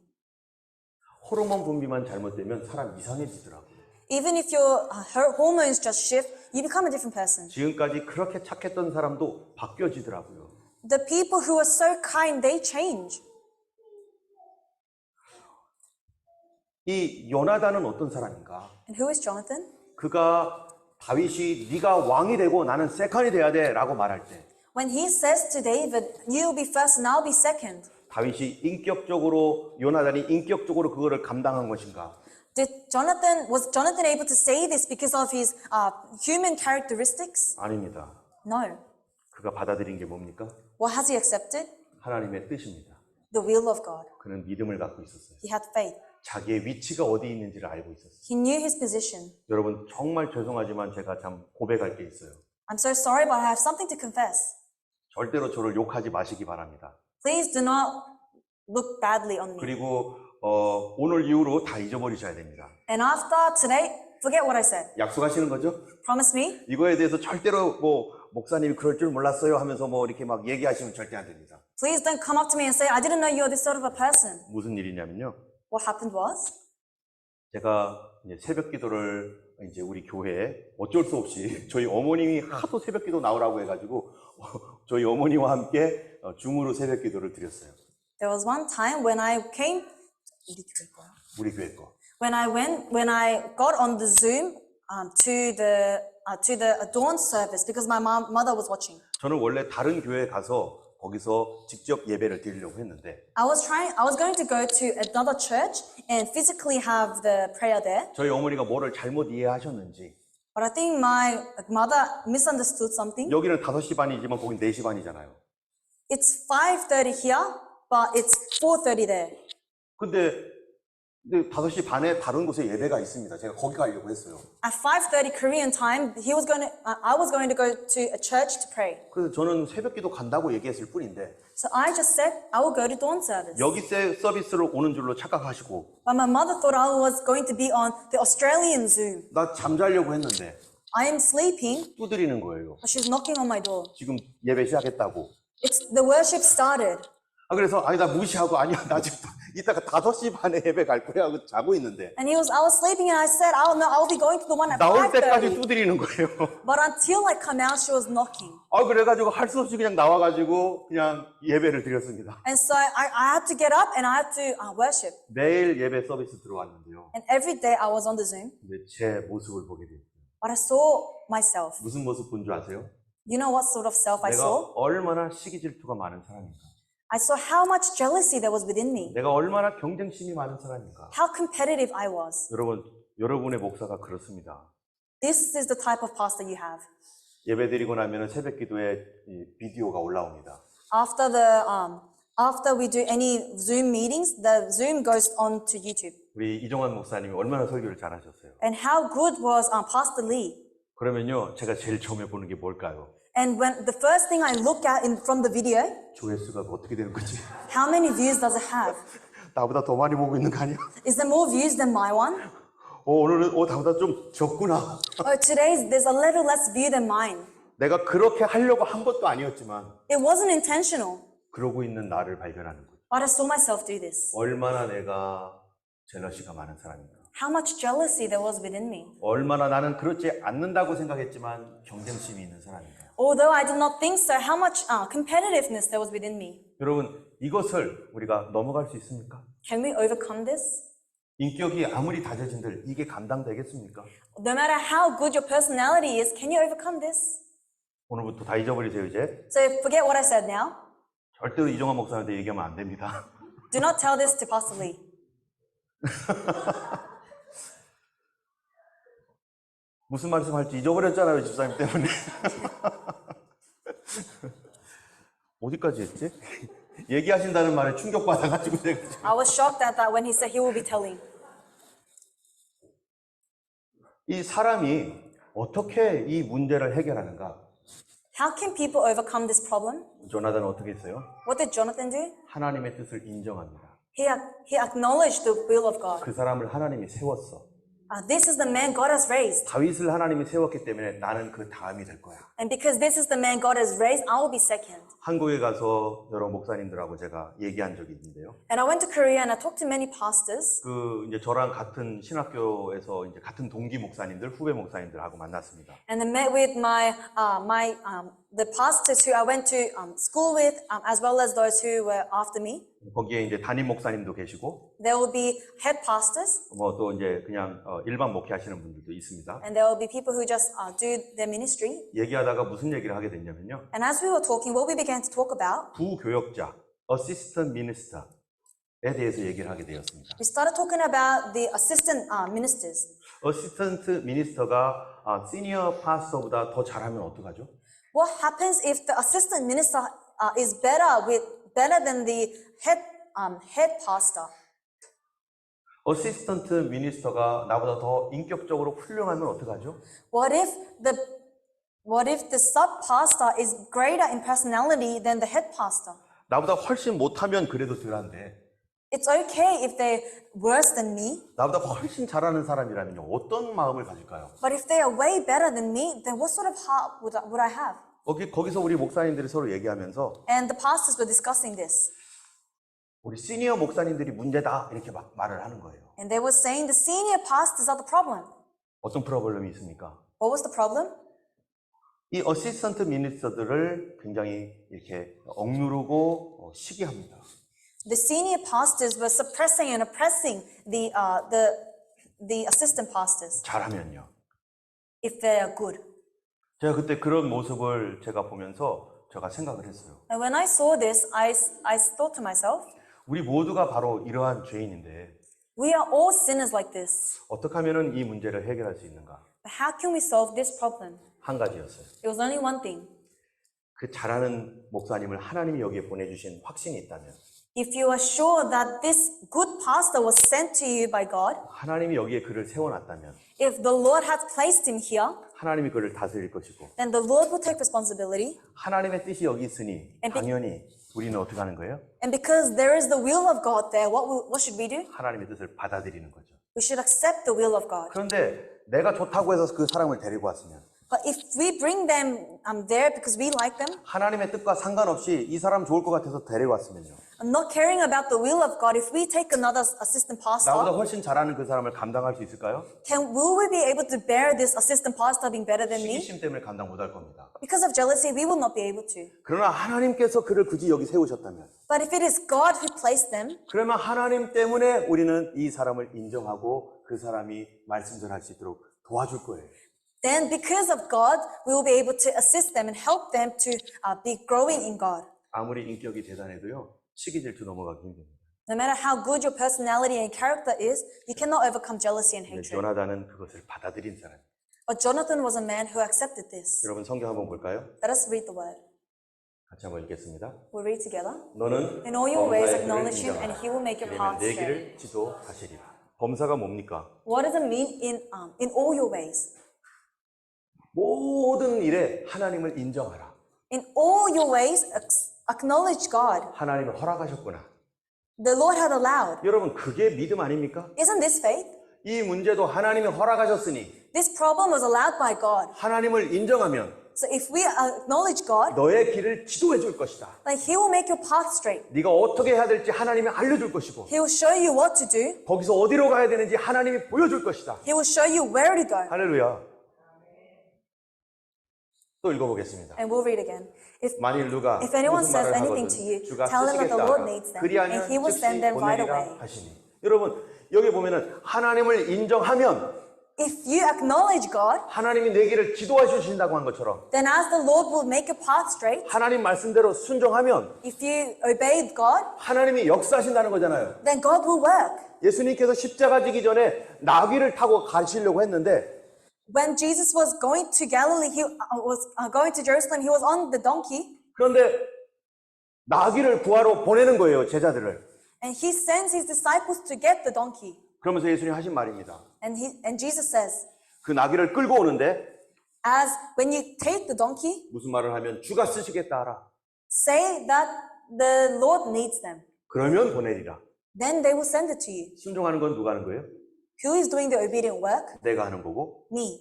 호르몬 분비만 잘못되면 사람 이상해지더라고요. Even if your hormones just shift, you become a different person. 지금까지 그렇게 착했던 사람도 바뀌어지더라고요. The people who are so kind, they change. 이 요나단은 어떤 사람인가? And who is Jonathan? 그가 다윗이 네가 왕이 되고 나는 세컨이 돼야 돼라고 말할 때 When he says to David, you'll be first and I'll be second. 다윗이 인격적으로 요나단이 인격적으로 그거를 감당한 것인가? Was Jonathan able to say this because of his human characteristics? 아닙니다. No. 그가 받아들인 게 뭡니까? What has he accepted? 하나님의 뜻입니다. The will of God. 그는 믿음을 갖고 있었어요. He had faith. 자기의 위치가 어디 있는지를 알고 있었어요. He knew his position. 여러분 정말 죄송하지만 제가 참 고백할 게 있어요. I'm so sorry, but I have something to confess. 절대로 저를 욕하지 마시기 바랍니다. Please do not look badly on me. 그리고 오늘 이후로 다 잊어버리셔야 됩니다. And after today, forget what I said. 약속하시는 거죠? Promise me? 이거에 대해서 절대로 목사님이 그럴 줄 몰랐어요 하면서 이렇게 막 얘기하시면 절대 안 됩니다. Please don't come up to me and say, I didn't know you were this sort of a person. 무슨 일이냐면요. What happened was, 제가 이제 새벽 기도를 이제 우리 교회에 어쩔 수 없이 저희 어머님이 하도 새벽 기도 나오라고 해가지고 저희 어머니와 함께 줌으로 새벽 기도를 드렸어요. there was one time when I came, 우리 교회 거. when I got on the Zoom to the dawn service because my mother was watching. 저는 원래 다른 교회에 가서 거기서 직접 예배를 드리려고 했는데 I was going to go to another church and physically have the prayer there. 저희 어머니가 뭐를 잘못 이해하셨는지 But I think my mother misunderstood something. 여기는 5시 반이지만 거긴 4시 반이잖아요. It's 5:30 here, but it's 4:30 there. 근데 5시 반에 다른 곳에 예배가 있습니다. 제가 거기 가려고 했어요. At 5:30 Korean time, I was going to go to a church to pray. 그래서 저는 새벽 기도 간다고 얘기했을 뿐인데 So I just said I will go to dawn service. 여기 서비스로 오는 줄로 착각하시고 But my mother thought I was going to be on the Australian Zoom. 나 잠자려고 했는데 I am sleeping, 두드리는 거예요. but she's knocking on my door. 지금 예배 시작했다고. The worship started. 그래서 나 무시하고 아니야 나 지금 이따가 5시 반에 예배 갈 거야 하고 자고 있는데 And I was sleeping and I said, I'll be going to the one at 나올 때까지 5:30. 두드리는 거예요. But until I come out, she was knocking. 그래가지고 할 수 없이 그냥 나와가지고 그냥 예배를 드렸습니다. And so I had to get up and I had to worship. 매일 예배 서비스 들어왔는데요. And every day I was on the Zoom, 근데 제 모습을 보게 됐어요. but I saw myself. 무슨 모습 본 줄 아세요? You know what sort of self I 내가 saw? 얼마나 시기 질투가 많은 사람인가. I saw how much jealousy there was within me. 내가 얼마나 경쟁심이 많은 사람인가. How competitive I was. 여러분의 목사가 그렇습니다. This is the type of pastor you have. 예배 드리고 나면 새벽 기도에 비디오가 올라옵니다. After we do any Zoom meetings, the Zoom goes on to YouTube. 우리 이종환 목사님이 얼마나 설교를 잘하셨어요. And how good was Pastor Lee? 그러면요, 제가 제일 처음에 보는 게 뭘까요? And when the first thing I look at from the video, 조회수가 어떻게 되는 거지? how many views does it have? 나보다 더 많이 보고 있는 거 아니야? Is there more views than my one? 오늘은 나보다 좀 적구나. Oh, there's a little less view than mine. 내가 그렇게 하려고 한 것도 아니었지만 It wasn't intentional, 그러고 있는 나를 발견하는 거죠. but I saw myself do this. 얼마나 내가 젤러시가 많은 사람인가. How much jealousy there was within me. 얼마나 나는 그렇지 않는다고 생각했지만 경쟁심이 있는 사람인가. Although I did not think so, how much competitiveness there was within me. 여러분, 이것을 우리가 넘어갈 수 있습니까? Can we overcome this? 인격이 아무리 다져진들 이게 감당되겠습니까? No matter how good your personality is, can you overcome this? 오늘부터 다 잊어버리세요, 이제. So forget what I said now. 절대로 이종환 목사한테 얘기하면 안 됩니다. Do not tell this to Pastor Lee. 무슨 말씀할지 잊어버렸잖아요, 집사님 때문에. 어디까지 했지? 얘기하신다는 말에 충격받아가지고 제가 지금. I was shocked at that when he said he will be telling. 이 사람이 어떻게 이 문제를 해결하는가? How can people overcome this problem? 조나단은 어떻게 했어요? What did Jonathan do? 하나님의 뜻을 인정합니다. He acknowledged the will of God. 그 사람을 하나님이 세웠어. This is the man God has raised. 다윗을 하나님이 세웠기 때문에 나는 그 다음이 될 거야. And because this is the man God has raised, I will be second. 한국에 가서 여러 목사님들하고 제가 얘기한 적이 있는데요. And I went to Korea and I talked to many pastors. 그 이제 저랑 같은 신학교에서 이제 같은 동기 목사님들, 후배 목사님들하고 만났습니다. And I met with the pastors who I went to school with, as well as those who were after me. 거기에 이제 담임 목사님도 계시고, There will be head pastors, 뭐 또 이제 그냥 일반 목회하시는 분들도 있습니다. and there will be people who just do their ministry. 얘기하다가 무슨 얘기를 하게 됐냐면요. And as we were talking, what we began to talk about, 부교역자, assistant minister에 대해서 얘기를 하게 되었습니다. we started talking about the assistant ministers. 어시스턴트 미니스터가 시니어 파스터보다 더 잘하면 어떡하죠? What happens if the assistant minister is better than the head pastor? 어시스턴트 미니스터가 나보다 더 인격적으로 훌륭하면 어떡하죠? What if the sub pastor is greater in personality than the head pastor? 나보다 훨씬 못하면 그래도 덜한데 It's okay if they're worse than me, 나보다 훨씬 잘하는 사람이라면요 어떤 마음을 가질까요? but if they are way better than me, then what sort of heart would I have? 거기서 우리 목사님들이 서로 얘기하면서 And the pastors were discussing this. 우리 시니어 목사님들이 문제다 이렇게 막 말을 하는 거예요. And they were saying the senior pastors are the problem. 어떤 프로블럼이 있습니까? What was the problem? 이 어시스턴트 미니스터들을 굉장히 이렇게 억누르고 시기합니다. The senior pastors were suppressing and oppressing the assistant pastors 잘하면요. if they are good. 제가 그때 그런 모습을 제가 보면서 제가 생각을 했어요. And when I saw this, I thought to myself, 우리 모두가 바로 이러한 죄인인데 we are all sinners like this. 어떻게 하면 이 문제를 해결할 수 있는가? But how can we solve this problem? 한 가지였어요. It was only one thing. 그 잘하는 목사님을 하나님이 여기에 보내주신 확신이 있다면 If you are sure that this good pastor was sent to you by God, 하나님이 여기에 그를 세워놨다면 if the Lord has placed him here, 하나님이 그를 다스릴 것이고 then the Lord will take responsibility. 하나님의 뜻이 여기 있으니 And 당연히 우리는 어떻게 하는 거예요? And because there is the will of God there, what should we do? 하나님의 뜻을 받아들이는 거죠. We should accept the will of God. 그런데 내가 좋다고 해서 그 사람을 데리고 왔으면 But if we bring them there because we like them, 하나님의 뜻과 상관없이 이 사람 좋을 것 같아서 데려왔으면요. and not caring about the will of God, if we take another assistant 나보다 pastor, 훨씬 잘하는 그 사람을 감당할 수 있을까요? will we be able to bear this assistant pastor being better than me? 시기심 때문에 감당 못할 겁니다. Because of jealousy, we will not be able to. 그러나 하나님께서 그를 굳이 여기 세우셨다면 But if it is God who placed them, 그러면 하나님 때문에 우리는 이 사람을 인정하고 그 사람이 말씀 전할 수 있도록 도와줄 거예요. then because of God, we will be able to assist them and help them to be growing in God. 아무리 인격이 대단해도요. 시기 질투 넘어가기 힘듭니다. No matter how good your personality and character is, you cannot overcome jealousy and 근데 hatred. 요나단은 그것을 받아들인 사람. But Jonathan was a man who accepted this. 여러분 성경 한번 볼까요? Let us read the word. 같이 한번 읽겠습니다. We'll read together. 너는 In all your ways 범사의 acknowledge 길을 him, and 인정하라. he will make your 그러면 path 내 straight. 길을 지도하시리라. 범사가 뭡니까? What does it mean in all your ways? 모든 일에 하나님을 인정하라. In all your ways, acknowledge God. 하나님을 허락하셨구나. The Lord had allowed. 여러분, 그게 믿음 아닙니까? Isn't this faith? 이 문제도 하나님이 허락하셨으니 This problem was allowed by God. 하나님을 인정하면 So if we acknowledge God, 너의 길을 지도해 줄 것이다. then He will make your path straight. 네가 어떻게 해야 될지 하나님이 알려줄 것이고 He will show you what to do. 거기서 어디로 가야 되는지 하나님이 보여줄 것이다. He will show you where to go. 할렐루야. 또 읽어보겠습니다. And we'll read again. 만일 누가 If anyone 무슨 says 말을 anything 하거든 to you, 주가 tell them that the 쓰시겠다 Lord 하라. needs them, 그리하면 and He will 즉시 send them right 보내리라 away. 하시니. 여러분 여기 보면은 하나님을 인정하면 If you acknowledge God, 하나님이 내 길을 지도해 주신다고 한 것처럼 then as the Lord will make your path straight, 하나님 말씀대로 순종하면 if you obey God, 하나님이 역사하신다는 거잖아요. then God will work. 예수님께서 십자가 지기 전에 나귀를 타고 가시려고 했는데 When Jesus was going to Galilee, he was going to Jerusalem, he was on the donkey, 그런데 나귀를 구하러 보내는 거예요, 제자들을. and he sends his disciples to get the donkey. 그러면서 예수님이 하신 말입니다. And Jesus says, 그 나귀를 끌고 오는데 as when you take the donkey, 무슨 말을 하면 주가 쓰시겠다 하라. say that the Lord needs them. 그러면 보내리라. Then they will send it to you. 순종하는 건 누가 하는 거예요? Who is doing the obedient work? 내가 하는 거고 Me.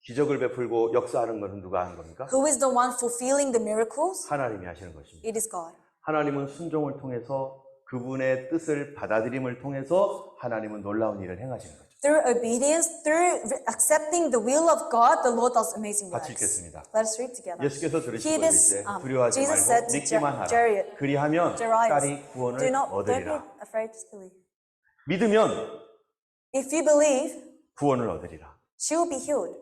기적을 베풀고 역사하는 것은 누가 하는 겁니까? Who is the one fulfilling the miracles? 하나님이 하시는 것입니다. It is God. 하나님은 순종을 통해서 그분의 뜻을 받아들임을 통해서 하나님은 놀라운 일을 행하시는 거죠. Through obedience, through accepting the will of God, the Lord does amazing 같이 works. 읽겠습니다. Let us read together. 예수께서 들으시고 Hear this, 이르시되 두려워하지 Jesus 말고 said to 믿기만 하라. Jairus, 그리하면 딸이 do 구원을 not, don't be 얻으리라. afraid, just believe. 믿으면 If you believe, 구원을 얻으리라. she will be healed.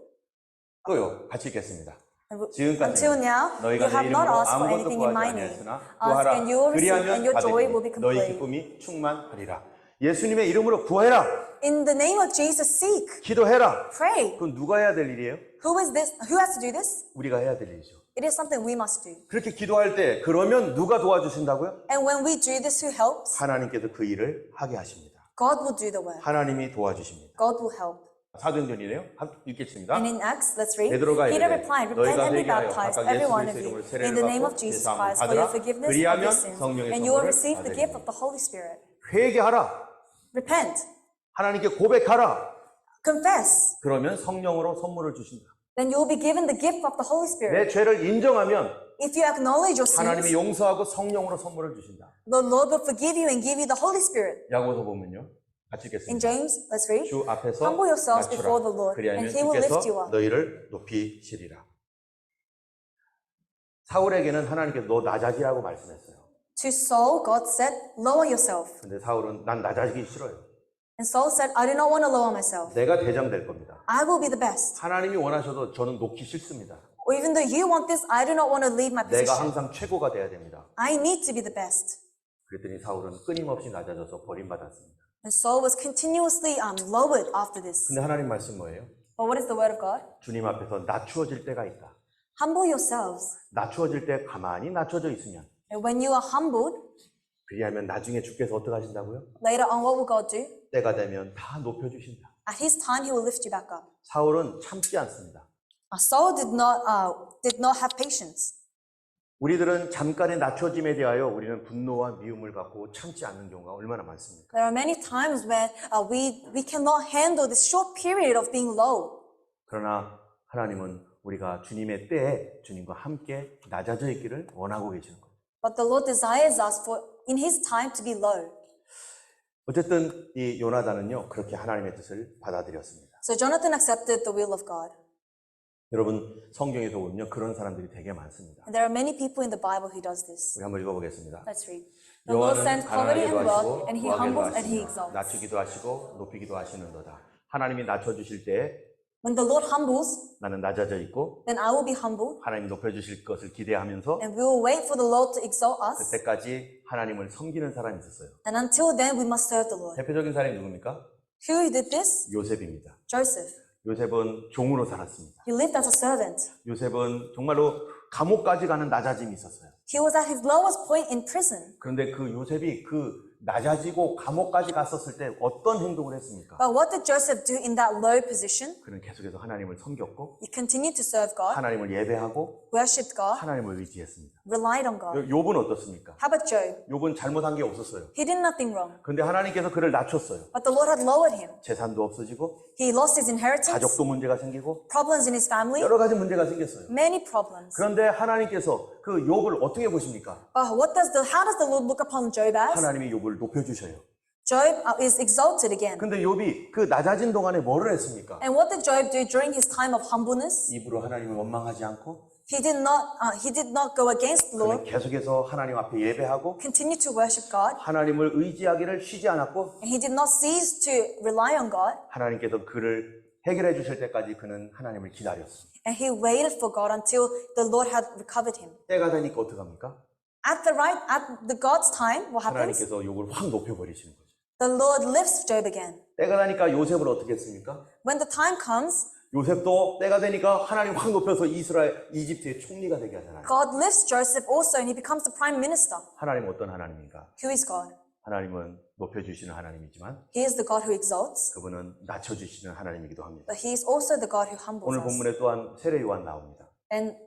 또요. 같이 읽겠습니다. Until 지금까지 now, you 너희가 have 내 not 이름으로 asked for 아무것도 anything in my 구하지 name. 아니하였으나 Ask 구하라. and you will receive, and 그리하면 your joy will be 받으리니 너희 complete. 기쁨이 충만하리라. 예수님의 이름으로 구해라. In the name of Jesus, seek, 기도해라. pray. 그건 누가 해야 될 일이에요? Who is this? Who has to do this? 우리가 해야 될 일이죠. It is something we must do. 그렇게 기도할 때 그러면 누가 도와주신다고요? And when we do this, who helps? 하나님께서 그 일을 하게 하십니다. God will do the work. 하나님이 도와주십니다. God will help. 사도행전이네요. 읽겠습니다. And in Acts, let's read. 베드로가 Peter 이르되 replied, 너희가 Repent and be 회개하여 baptized, 각각 every 예수 one of 그리스도의 you, 이름으로 세례를 in the name 받고 of Jesus 제사함을 Christ, for your 받으라. forgiveness of 그리하면 your sins, 성령의 and you will 선물을 receive the gift 받으리라. of the Holy Spirit. 회개하라. Repent, 하나님께 고백하라. confess, 그러면 성령으로 선물을 주신다. then you will be given the gift of the Holy Spirit. 내 죄를 인정하면 If you acknowledge your 하나님이 sins, 용서하고 성령으로 선물을 주신다. the Lord will forgive you and give you the Holy Spirit. 야고보서 보면요. 같이 In 읽겠습니다. James, let's read. 주 앞에서 Humble yourselves 낮추라. before the Lord, 그리하면 and He will lift you 주께서 up. 너희를 높이시리라. 사울에게는 하나님께서 너 낮아지라고 말씀했어요. To Saul, God said, lower yourself. 근데 사울은 난 낮아지기 싫어요. And Saul said, I do not want to lower myself. 내가 대장 될 겁니다. I will be the best. 하나님이 원하셔도 저는 놓기 싫습니다. Or even though you want this, I do not want to leave my 내가 position. 항상 최고가 돼야 됩니다. I need to be the best. 그랬더니 사울은 끊임없이 낮아져서 버림받았습니다. And Saul was continuously lowered after this. 근데 하나님 말씀 뭐예요? But what is the word of God? 주님 앞에서 낮추어질 때가 있다. Humble yourselves. 낮추어질 때 가만히 낮춰져 있으면 And when you are humbled, 그리하면 나중에 주께서 어떻게 하신다고요? later on what will God do? 때가 되면 다 높여주신다. At His time, He will lift you back up. 사울은 참지 않습니다. Saul did not have patience. 우리들은 잠깐의 낮춰짐에 대하여 우리는 분노와 미움을 갖고 참지 않는 경우가 얼마나 많습니까? There are many times when we cannot handle this short period of being low. 그러나 하나님은 우리가 주님의 때에 주님과 함께 낮아져 있기를 원하고 계시는 거예요. But the Lord desires us for in His time to be low. 어쨌든 이 요나단은요 그렇게 하나님의 뜻을 받아들였습니다. So Jonathan accepted the will of God. 여러분 성경에서 보면요 그런 사람들이 되게 많습니다. And there are many people in the Bible who does this. 우리 한번 읽어보겠습니다. Let's read. The Lord 여호와는 sends poverty and 가난하게도 wealth, 하시고 and He 부하게도 humbles and He 하시며 exalts. 낮추기도 하시고 높이기도 하시는도다. 하나님이 낮춰주실 때 When the Lord humbles, 나는 낮아져 있고 then I will be humbled, 하나님이 높여주실 것을 기대하면서 and we will wait for the Lord to exalt us. 그때까지 하나님을 섬기는 사람이 있었어요. And until then, we must serve the Lord. 대표적인 사람이 누굽니까? Who did this? 요셉입니다. Joseph. 요셉은 종으로 살았습니다. He lived as a servant. 요셉은 정말로 감옥까지 가는 낮아짐이 있었어요. He was at his lowest point in prison. 그런데 그 요셉이 그 낮아지고 감옥까지 갔었을 때 어떤 행동을 했습니까? But what did Joseph do in that low position? 그는 계속해서 하나님을 섬겼고 He continued to serve God. 하나님을 예배하고 worshipped God, 하나님을 의지했습니다. relied on God. 욥은 어떻습니까? How about Job? 욥은 잘못한 게 없었어요. He did nothing wrong, 그런데 하나님께서 그를 낮췄어요. but the Lord had lowered him. 재산도 없어지고 He lost his inheritance, 가족도 문제가 생기고 problems in his family, 여러 가지 문제가 생겼어요. many problems. 그런데 하나님께서 그 욥을 어떻게 보십니까? But how does the Lord look upon Job as? 하나님이 욥을 높여주셔요. Job is exalted again. 근데 욥이 그 낮아진 동안에 뭐를 했습니까? And what did Job do during his time of humbleness? 입으로 하나님을 원망하지 않고 He did not go against the 그는 Lord, 계속해서 하나님 앞에 예배하고 continued to worship God, 하나님을 의지하기를 쉬지 않았고 and he did not cease to rely on God, 하나님께서 그를 해결해 주실 때까지 그는 하나님을 기다렸습니다. and he waited for God until the Lord had recovered him. 때가 되니까 어떡합니까? At the God's time, what happens? 하나님께서 욥을 확 높여버리시는 거죠. The Lord lifts Job again. 때가 되니까 요셉을 어떻게 했습니까? When the time comes, 요셉도 때가 되니까 하나님 확 높여서 이집트의 총리가 되게 하잖아요. God lifts Joseph also, and he becomes the prime minister. 하나님은 어떤 하나님인가? Who is God? 하나님은 높여주시는 하나님이지만 He is the God who exalts, 그분은 낮춰주시는 하나님이기도 합니다. but he is also the God who humbles 오늘 us. 본문에 또한 세례 요한 나옵니다. And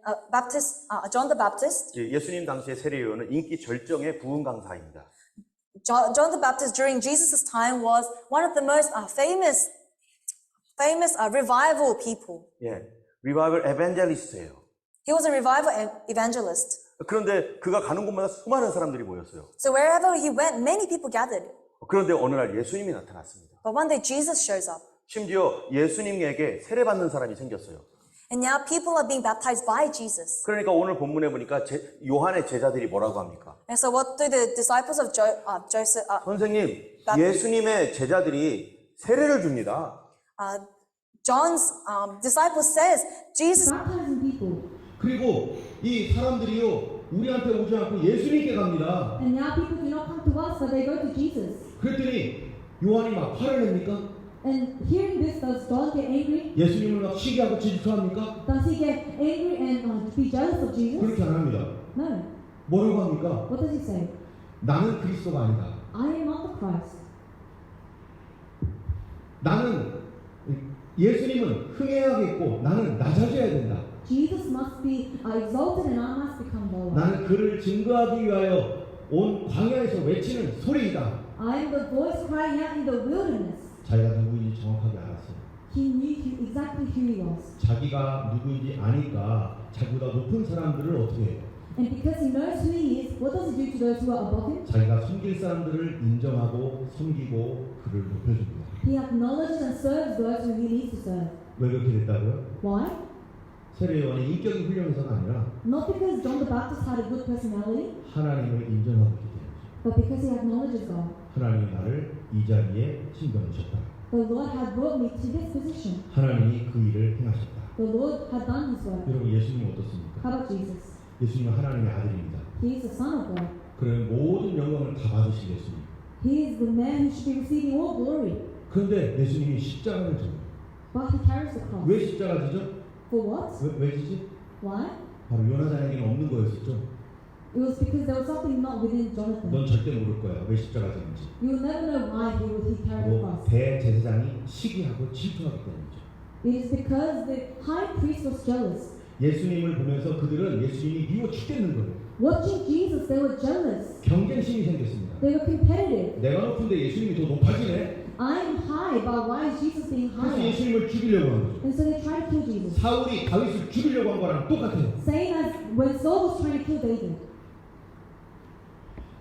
John the Baptist, 예수님 당시의 세례 요한은 인기 절정의 부흥 강사입니다. John the Baptist during Jesus' time was one of the most famous revival people. 예, 리바이벌 에반젤리스트예요. He was a revival evangelist. 그런데 그가 가는 곳마다 수많은 사람들이 모였어요. So wherever he went, many people gathered. 그런데 어느 날 예수님이 나타났습니다. But one day Jesus shows up. 심지어 예수님에게 세례받는 사람이 생겼어요. And now people are being baptized by Jesus. 그러니까 오늘 본문에 보니까 요한의 제자들이 뭐라고 합니까? And so what do the disciples of Joseph, 선생님, 예수님의 제자들이 세례를 줍니다. John's disciples says, Jesus baptizing people. 그리고 이 사람들이요 우리한테 오지 않고 예수님께 갑니다. And now people do not come to us, but they go to Jesus. 그랬더니 요한이 막 화를 냅니까? And hearing this, does John get angry? 예수님을 막 시기하고 질투합니까? Does he get angry and be jealous of Jesus? 그렇게 안 합니다. No. 뭐라고 합니까? What does he say? 나는 그리스도가 아니다. I am not the Christ. 나는 예수님은 흥해야겠고 나는 낮아져야 된다. Jesus must be exalted and I must become lower. 나는 그를 증거하기 위하여 온 광야에서 외치는 소리이다. I am the voice crying out in the wilderness. 자기가 누구인지 정확하게 알았어요. He knew exactly who he was. 자기가 누구인지 아니까 자기보다 높은 사람들을 어떻게 해요? And because he knows who he is, what does he do to those who are above him? 자기가 섬길 사람들을 인정하고 섬기고 그를 높여줍니다. He acknowledges and serves those who he needs to serve. 왜 그렇게 됐다고요? Why? 세례요한이 인격이 훌륭해서가 아니라 Not because John the Baptist had a good personality, 하나님을 인정하고 있기 때문이죠. but because he acknowledges God. 하나님이 나를 이 자리에 심겨놓으셨다. The Lord had brought me to this position. 하나님이 그 일을 행하셨다. The Lord had done his work. 여러분 예수님은 어떻습니까? How about Jesus? 예수님은 하나님의 아들입니다. He is the Son of God. 그러면 모든 영광을 다 받으신 예수님. He is the man who should be receiving all glory. 그런데 예수님이 십자가를 져요. But he carries the cross. 왜 십자가 지죠? For what? 왜 지지? Why? 바로 요나단에게는 없는 거였었죠. It was because there was something not within Jonathan. 넌 절대 모를 거야. 왜 십자가 지는지. You will never know why he carried the 바로 cross. 대제사장이 시기하고 질투하기 때문이죠. It is because the high priest was jealous. 예수님을 보면서 그들은 예수님이 미워 죽겠는 거예요. Watching Jesus, they were jealous. 경쟁심이 생겼습니다. They were competitive. 내가 높은데 예수님이 더 높아지네. I am high, but why is Jesus being 그래서 higher? 예수님을 죽이려고 한 거죠. And so they tried to kill Jesus. 사울이 다윗을 죽이려고 한 거랑 똑같아요. Same as when Saul was trying to kill David.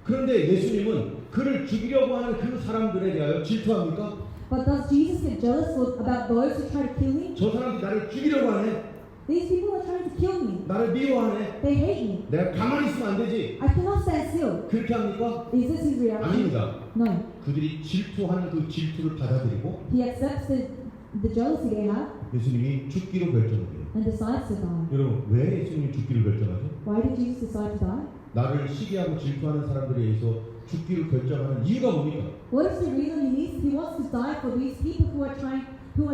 그런데 예수님은 그를 죽이려고 하는 그 사람들에 대하여 질투합니까? But does Jesus get jealous about those who try to kill him? 저 사람들이 나를 죽이려고 하네. These people are trying to kill me. 나를 미워하네. They hate me. 내가 가만히 있으면 안 되지. I cannot stand still. 그렇게 합니까? Is this his reaction? 아닙니다. No. 그들이 질투하는 그 질투를 받아들이고 He accepts the jealousy they have 예수님이 죽기로 결정해요. and decides to die. 여러분 왜 예수님이 죽기를 결정하죠? Why did Jesus decide to die? 나를 시기하고 질투하는 사람들에 의해서 죽기를 결정하는 이유가 뭡니까? What is the reason he wants to die for these people who are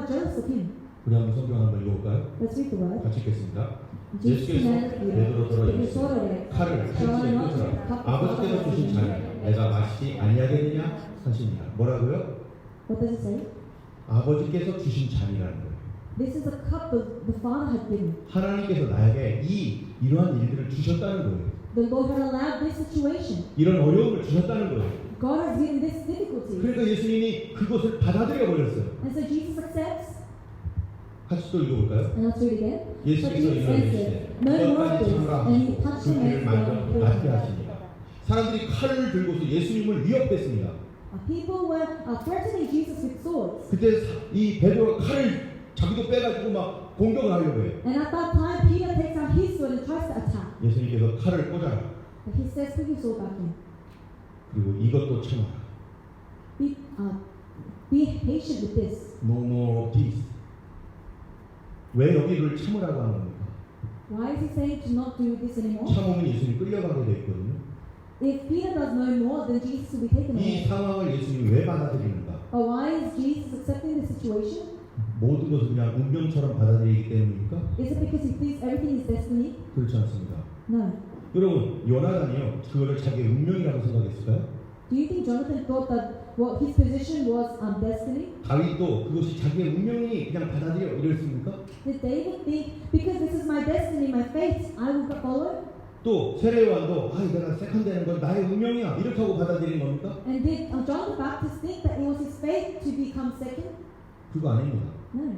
jealous of him? 우리 한번 성경 한번 읽어볼까요? Let's read the word. 같이 읽겠습니다. Jesus 예수께서 commanded 베드로 Peter, 들어 칼을 칼집에 꽂으라. 아버지께서 주신 잔을 내가 마시지 아니하겠느냐 하시니라. 뭐라고요? What does it say? 아버지께서 주신 잔이라는 거예요. This is a cup the Father had given. 하나님께서 나에게 이러한 일들을 주셨다는 거예요. The Lord had allowed this situation. 이런 어려움을 주셨다는 거예요. God has given this difficulty. 그러니까 예수님이 그것을 받아들여 버렸어요. And so Jesus accepts. 같이 또 읽어볼까요? And let's read it again. But 예수께서 Jesus 이르시되 answered, No more of 너까지 this. 참으라 And he 하시고 touched 그 him 귀를 as 만져 well. 낫게 하시니라. 사람들이 칼을 들고서 예수님을 위협했습니다. People were threatening Jesus with swords. 그때 이 베드로가 칼을 자기도 빼가지고 막 공격을 하려고 해요. And at that time, Peter takes out his sword and tries to attack. 예수님께서 칼을 꽂아라. But he says, put your sword back in. 그리고 이것도 참아라. Be patient with this. No more of this. 왜 여기를 참으라고 하는 겁니까? Why is he saying to not do this anymore? 참으면 예수님이 끌려가게 돼 있거든요. If Peter does no more, then Jesus will be taken 이 away. 상황을 예수님이 왜 받아들이는가? But why is Jesus accepting the situation? 모든 것을 그냥 운명처럼 받아들이기 때문입니까? Is it because he thinks everything is destiny? 그렇지 않습니다. No. 여러분, 요나단이요, 그거를 자기의 운명이라고 생각했을까요? Do you think Jonathan thought that what his position was destiny? 다윗도 그것이 자기의 운명이 그냥 받아들여 이랬습니까? Did David think, because this is my destiny, my fate, I will follow? 또 세례요한도 내가 세컨되는 건 나의 운명이야 이렇게 하고 받아들인 겁니까? And did John the Baptist think that it was his fate to become second? 그거 아닙니다. No.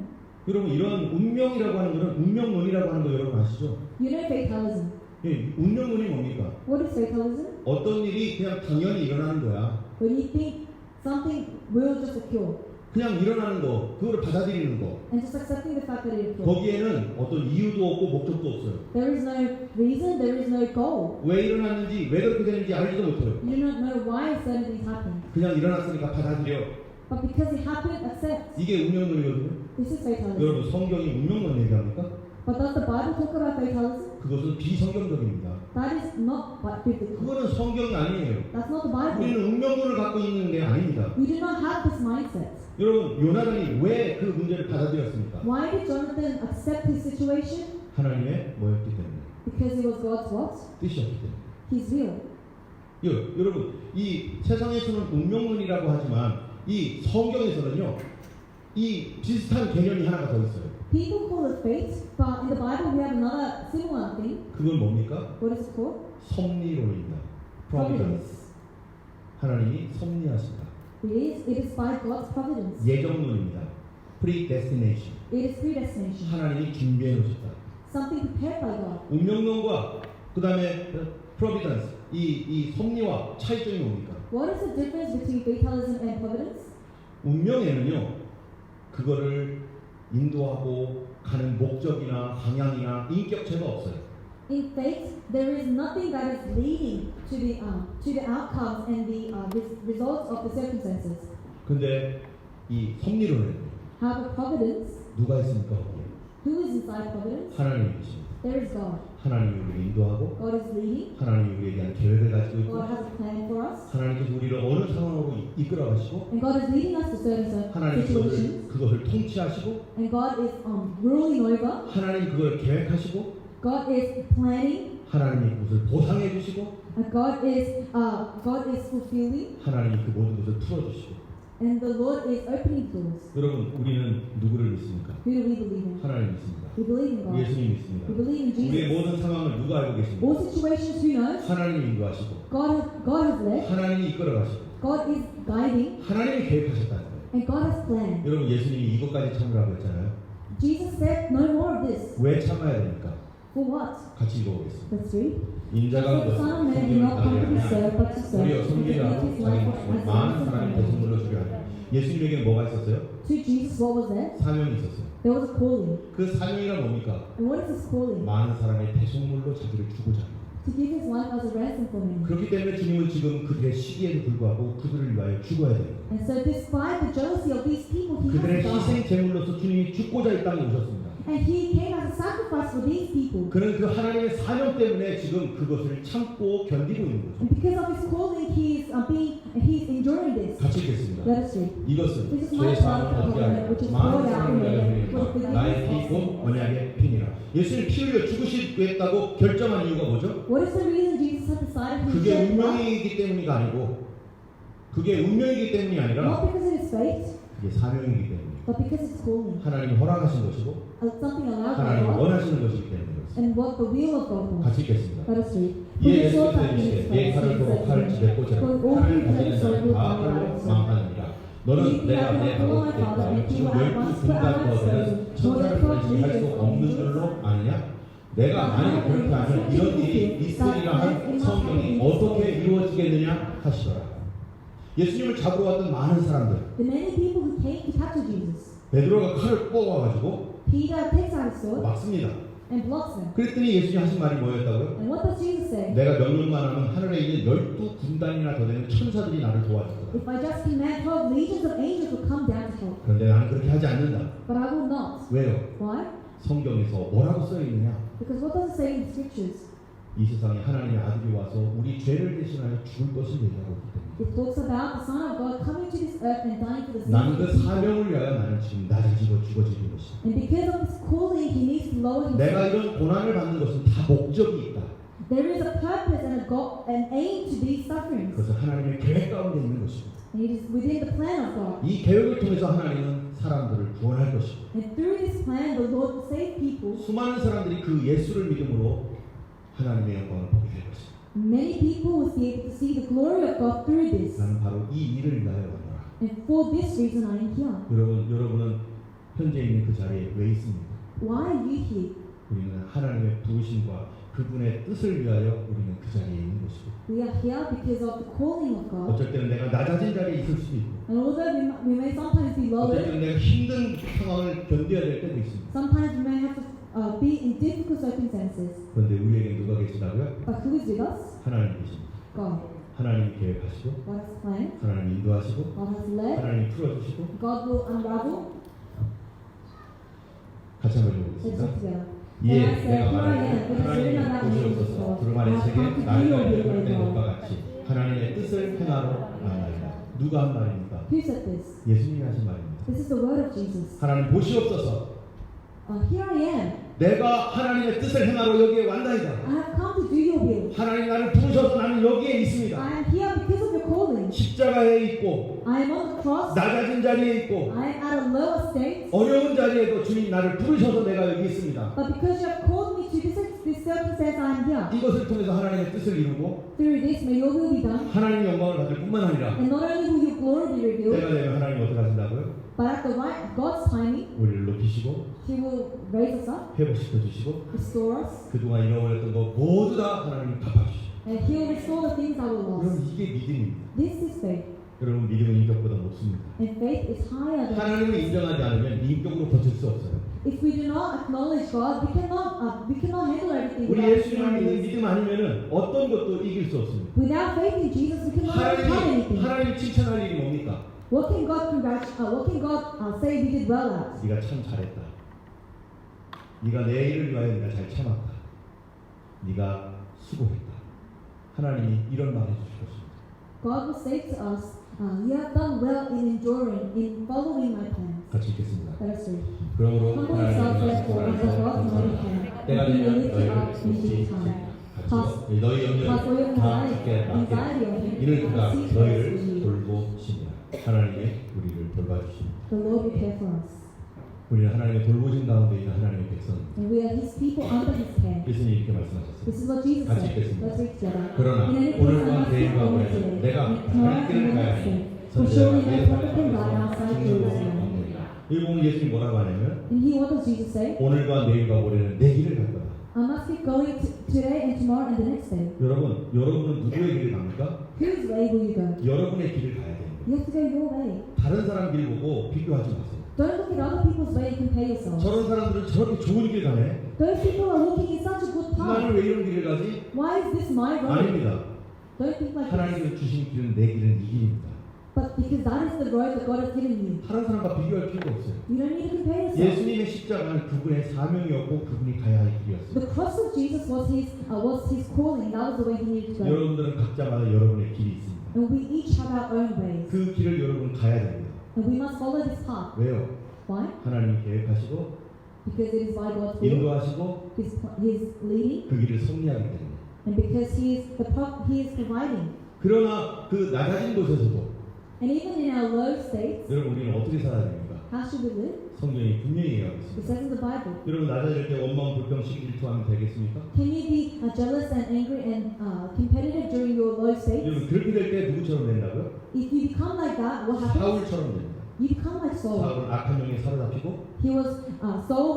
여러분 이런 운명이라고 하는 거는 운명론이라고 하는 거 여러분 아시죠? You know fatalism. 예, 운명론이 뭡니까? What is fatalism? 어떤 일이 그냥 당연히 일어나는 거야. When you think something will just occur 그냥 일어나는 거, 그거를 받아들이는 거. and just accepting the fact that it occurred. 거기에는 어떤 이유도 없고 목적도 없어요. There is no reason, there is no goal. 왜 일어났는지, 왜 그렇게 되는지 알지도 못해요. You do not know why certain things happen. 그냥 일어났으니까 받아들여. But because it happened, accept. 이게 운명론이거든요. This is fatalism. 여러분 성경이 운명론 얘기합니까? But does the Bible talk about fatalism? 그것은 비성경적입니다. That is not biblical. 그거는 성경이 아니에요. That's not the Bible. 우리는 운명론을 갖고 있는 게 아닙니다. We do not have this mindset. 여러분 요나단이 왜 그 문제를 받아들였습니까? Why did Jonathan accept his situation? 하나님의 뭐였기 때문에, Because it was God's what? 뜻이었기 때문에. His will. 여러분 이 세상에서는 운명론이라고 하지만 이 성경에서는요 이 비슷한 개념이 하나가 더 있어요. People call it fate, but in the Bible we have another similar thing. 그건 뭡니까? What is it called? 섭리론입니다. Providence. 하나님이 섭리하신다. It is by God's providence. 예정론입니다. Predestination. It is predestination. 하나님이 준비해 놓으셨다. Something prepared by God. 운명론과 그 다음에 Providence 이 섭리와 차이점이 뭡니까? What is the difference between fatalism and providence? 운명에는요 그거를 인도하고 가는 목적이나 방향이나 인격체가 없어요. In fate, there is nothing that is leading to the outcomes and the results of the circumstances. 근데 이 섭리론에는 However, providence, 누가 있습니까? 거기에? who is inside providence? 하나님이 계십니다. There is God. 하나님이 우리를 인도하고 God is leading. 하나님이 우리에 대한 계획을 가지고 있고 God has a plan for us. 하나님께서 우리를 어느 상황으로 이끌어 가시고 And God is leading us to certain 하나님 situations. 그것을 통치하시고 And God is ruling over. 하나님 그걸 계획하시고 God is planning. 하나님이 그것을 보상해 주시고 And God is fulfilling. 하나님이 그 모든 것을 풀어주시고 And the Lord is opening doors. 여러분 우리는 누구를 믿습니까? Who do we believe in? 하나님 믿습니다. We believe in God. 예수님 믿습니다. We believe in 우리의 Jesus. 모든 상황을 누가 알고 계십니까? All situations, who knows? 하나님이 인도하시고 God has led. 하나님이 이끌어 가시고 God is guiding. 하나님이 계획하셨다는 거예요. And God has planned. 여러분 예수님이 이것까지 참으라고 했잖아요. Jesus said, no more of this. 왜 참아야 됩니까? For what? 같이 읽어보겠습니다. Let's read. 인자가 The Son of Man did not come to be served, but to serve, 우리여 and to 섬기라 give 하고 his 자기 life 목숨을 as a 많은 ransom 사람이 for many. 대성물로 주려 하니 예수님에게 뭐가 있었어요? To Jesus, what was there? 사명이 있었어요. There was a calling. 그 사명이란 뭡니까? And what is this calling? 많은 사람의 대성물로 자기를 주고자 합니다. To give his life as a ransom for many. 그렇기 때문에 주님은 지금 그들의 시기에도 불구하고 그들을 위하여 죽어야 돼요. And so despite the jealousy of these people, he 그들의 has 희생 died. 제물로서 주님이 죽고자 이 땅에 오셨습니다. And he came as a sacrifice for these people. 그는 그 하나님의 사명 때문에 지금 그것을 참고 견디고 있는 거죠. And because of his calling, he's enduring this. 같이 읽겠습니다. Let us read. 이것은 This is 죄 my 사함을 blood 얻게 하여 which is 많은 poured out 사람을 for 위하여 many for the 흘리니까 나의 forgiveness 피 of 곧 언약의 피니라. 예수님 피 흘려 죽으시겠다고 결정한 이유가 뭐죠? What is the reason Jesus has decided to 그게 shed blood? 운명이기 때문이가 아니고 그게 운명이기 때문이 아니라 Not because of his fate, 그게 사명이기 때문이에요. but because it's calling. 하나님이 허락하신 것이고 Something allowed by 하나님이 God, 원하시는 것이기 때문에 그렇습니다. and what the will of God was. 같이 읽겠습니다. Let us read. 이에 예수께서 이르시되 내 칼을 도로 칼 집에 꽂으라. 칼을 가지는 자는 다 칼로 망하느니라. 너는 내가 내 아버지께 있다. 지금 12군단 더 되는 천사를 보내시게 할 수 없는 줄로 아느냐? 내가 만약 그렇게 하면 이런 일이 있으리라 한 성경이 어떻게 이루어지겠느냐 하시더라. 예수님을 잡으러 왔던 많은 사람들, The many people who came to capture Jesus, 베드로가 칼을 뽑아가지고 Peter takes out his sword 막습니다. and blocks them. 그랬더니 예수님이 하신 말이 뭐였다고요? And what does Jesus say? 내가 명령만 하면 하늘에 있는 12군단이나 더 되는 천사들이 나를 도와주더라. If I just command 12 legions of angels will come down to help, 그런데 나는 그렇게 하지 않는다. but I will not. 왜요? Why? 성경에서 뭐라고 써 있느냐? Because what does it say in the scriptures? 이 세상에 하나님의 아들이 와서 우리 죄를 대신하여 죽을 것을 얘기하고 있기 때문에 It talks about the Son of God coming to this earth and dying for the 나는 sins 그 of people. 사명을 위하여 나는 지금 낮아지고 죽어지는 것이다. And because of his calling, he needs to lower 내가 himself. 이런 고난을 받는 것은 다 목적이 있다. There is a purpose and a goal, an aim to these sufferings. 그것은 하나님의 계획 가운데 있는 것이고 And it is within the plan of God. 이 계획을 통해서 하나님은 사람들을 구원할 것이고 And through this plan, the Lord will save people. 수많은 사람들이 그 예수를 믿음으로 하나님의 영광을 보게 될 것이다. Many people will be able to see the glory of God through this. 나는 바로 이 일을 위하여 왔노라. And for this reason, I am here. 여러분은 현재 있는 그 자리에 왜 있습니까? Why are you here? 우리는 하나님의 부르심과 그분의 뜻을 위하여 우리는 그 자리에 있는 것이고 We are here because of the calling of God. 어쩔 때는 내가 낮아진 자리에 있을 수도 있고 And although we may sometimes be 어쩔 lowered, 때는 내가 힘든 상황을 견뎌야 될 때도 있습니다. sometimes we may have to be in difficult circumstances. 그런데 우리에게 누가 계시다고요? But who is with us? 하나님 계십니다. God. 하나님이 계획하시고 God has planned. 하나님이 인도하시고 God has led. 하나님이 풀어주시고 God will unravel. 같이 한번 Let's 읽어보겠습니다. look together. 이에 And I said, 내가 Here I 말하기를 am, because 하나님의 written about 뜻이 me in 없어서 the 두루마리 I have 세계 come to do 나를 your 갈때 will, 된 O 것과 God. 같이 하나님의 뜻을 행하러 나아나이다. 누가 한 말입니까? Who said this? 예수님이 하신 말입니다. This is the word of Jesus. 하나님 보시옵소서 Here I am. 내가 하나님의 뜻을 행하러 여기에 왔나이다. I have come to do your will. 하나님 나를 부르셔서 나는 여기에 있습니다. I am here because of your calling. 십자가에 있고 I am on the cross. 낮아진 자리에 있고 I am at a lower state. 어려운 자리에도 주님 나를 부르셔서 내가 여기 있습니다. But because you have called me to this circumstance, I am here. 이것을 통해서 하나님의 뜻을 이루고 Through this, may your will be done. 하나님의 영광을 받을 뿐만 아니라 And not only will your glory be revealed, 때가 되면 하나님 어떻게 하신다고요? but at the right God's timing, 우리를 높이시고 He will raise us up, 회복시켜 주시고 restore us, 그동안 잃어버렸던 거 모두 다 하나님 갚아주시고 and He will restore the things that were 여러분 lost. 이게 믿음입니다. This is faith, 여러분 믿음은 인격보다 높습니다. and faith is higher than. 하나님을 인정하지 않으면 인격으로 버틸 수 없어요. If we do not acknowledge God, we cannot handle everything. 우리 without 예수님을 믿는 faith. 믿음 아니면은 어떤 것도 이길 수 없습니다. Without faith in Jesus, we cannot overcome anything. 하나님 칭찬할 일이 뭡니까? What can God say we did well at? 네가 참 잘했다. 네가 내 일을 위하여 네가 잘 참았다. 네가 수고했다. 하나님이 이런 말 해주실 것입니다. God will say to us, you have done well in enduring, in following my plans. 같이 읽겠습니다. Let us read. 그러므로 Humble yourself therefore under God's mighty hand, 때가 and be 되면 lifted 너희를 up in due 돕지 time. 같이 너희 Cast for your 염려를 다 주께 anxiety on 맡게 him, 이는 그가 and seek 너희를 rest for you. 돌보시니라. 하나님의 우리를 돌봐주십니다. The Lord will care for us. 우리는 하나님의 돌보신 가운데 있는 하나님의 백성입니다. And we are His people under His care. 예수님이 이렇게 말씀하셨어요. This is what Jesus 같이 said. 읽겠습니다. Let's read together. 그러나 In any case, 오늘과 I must 내일과 go 모레는 today, 내가 and tomorrow 갈 길을 I will 가야 not 하니 stay. For surely no prophet can die outside Jerusalem. 이 보면 예수님이 뭐라고 하냐면 And here, what does Jesus say? 오늘과 내일과 모레는 내 길을 갈 거다. I must be going today and tomorrow and the next day. 여러분은 누구의 길을 갑니까? Whose way will you go? 여러분의 길을 가야 됩니다. You have to go your way. 다른 사람 길 보고 비교하지 마세요. Don't look at other people's way and compare yourself. 저런 사람들은 저렇게 좋은 길 가네. Those people are walking in such a good path. 나는 왜 이런 길을 가지? Why is this my road? 아닙니다. Don't think like this. 하나님께서 주신 길은 내 길은 이 길입니다. But because that is the road that God has given you. 다른 사람과 비교할 필요가 없어요. You don't need to compare yourself. 예수님의 십자가는 그분의 사명이었고 그분이 가야 할 길이었어요. The cross of Jesus was his calling. That was the way he needed to go. 여러분들은 각자마다 여러분의 길이 있습니다. And we each have our own ways. 그 길을 여러분 가야 됩니다. And we must follow this path. 왜요? Why? 하나님이 계획하시고 Because it is by God's will. 인도하시고 His leading. 그 길을 섭리하기 때문에. And because he is providing. 그러나 그 낮아진 곳에서도 And even in our low states, 여러분 우리는 어떻게 살아야 됩니까? How should we live? 성경이 분명히 얘기하고 It 있습니다. says in the Bible. 여러분 낮아질 때 원망, 불평, 시기, 질투하면 되겠습니까? Can you be jealous and angry and competitive during your low states? 여러분 그렇게 될 때 누구처럼 된다고요? If you become like that, what happens? 사울처럼 됩니다. You become like Saul. 사울은 악한 영에 사로잡히고 Saul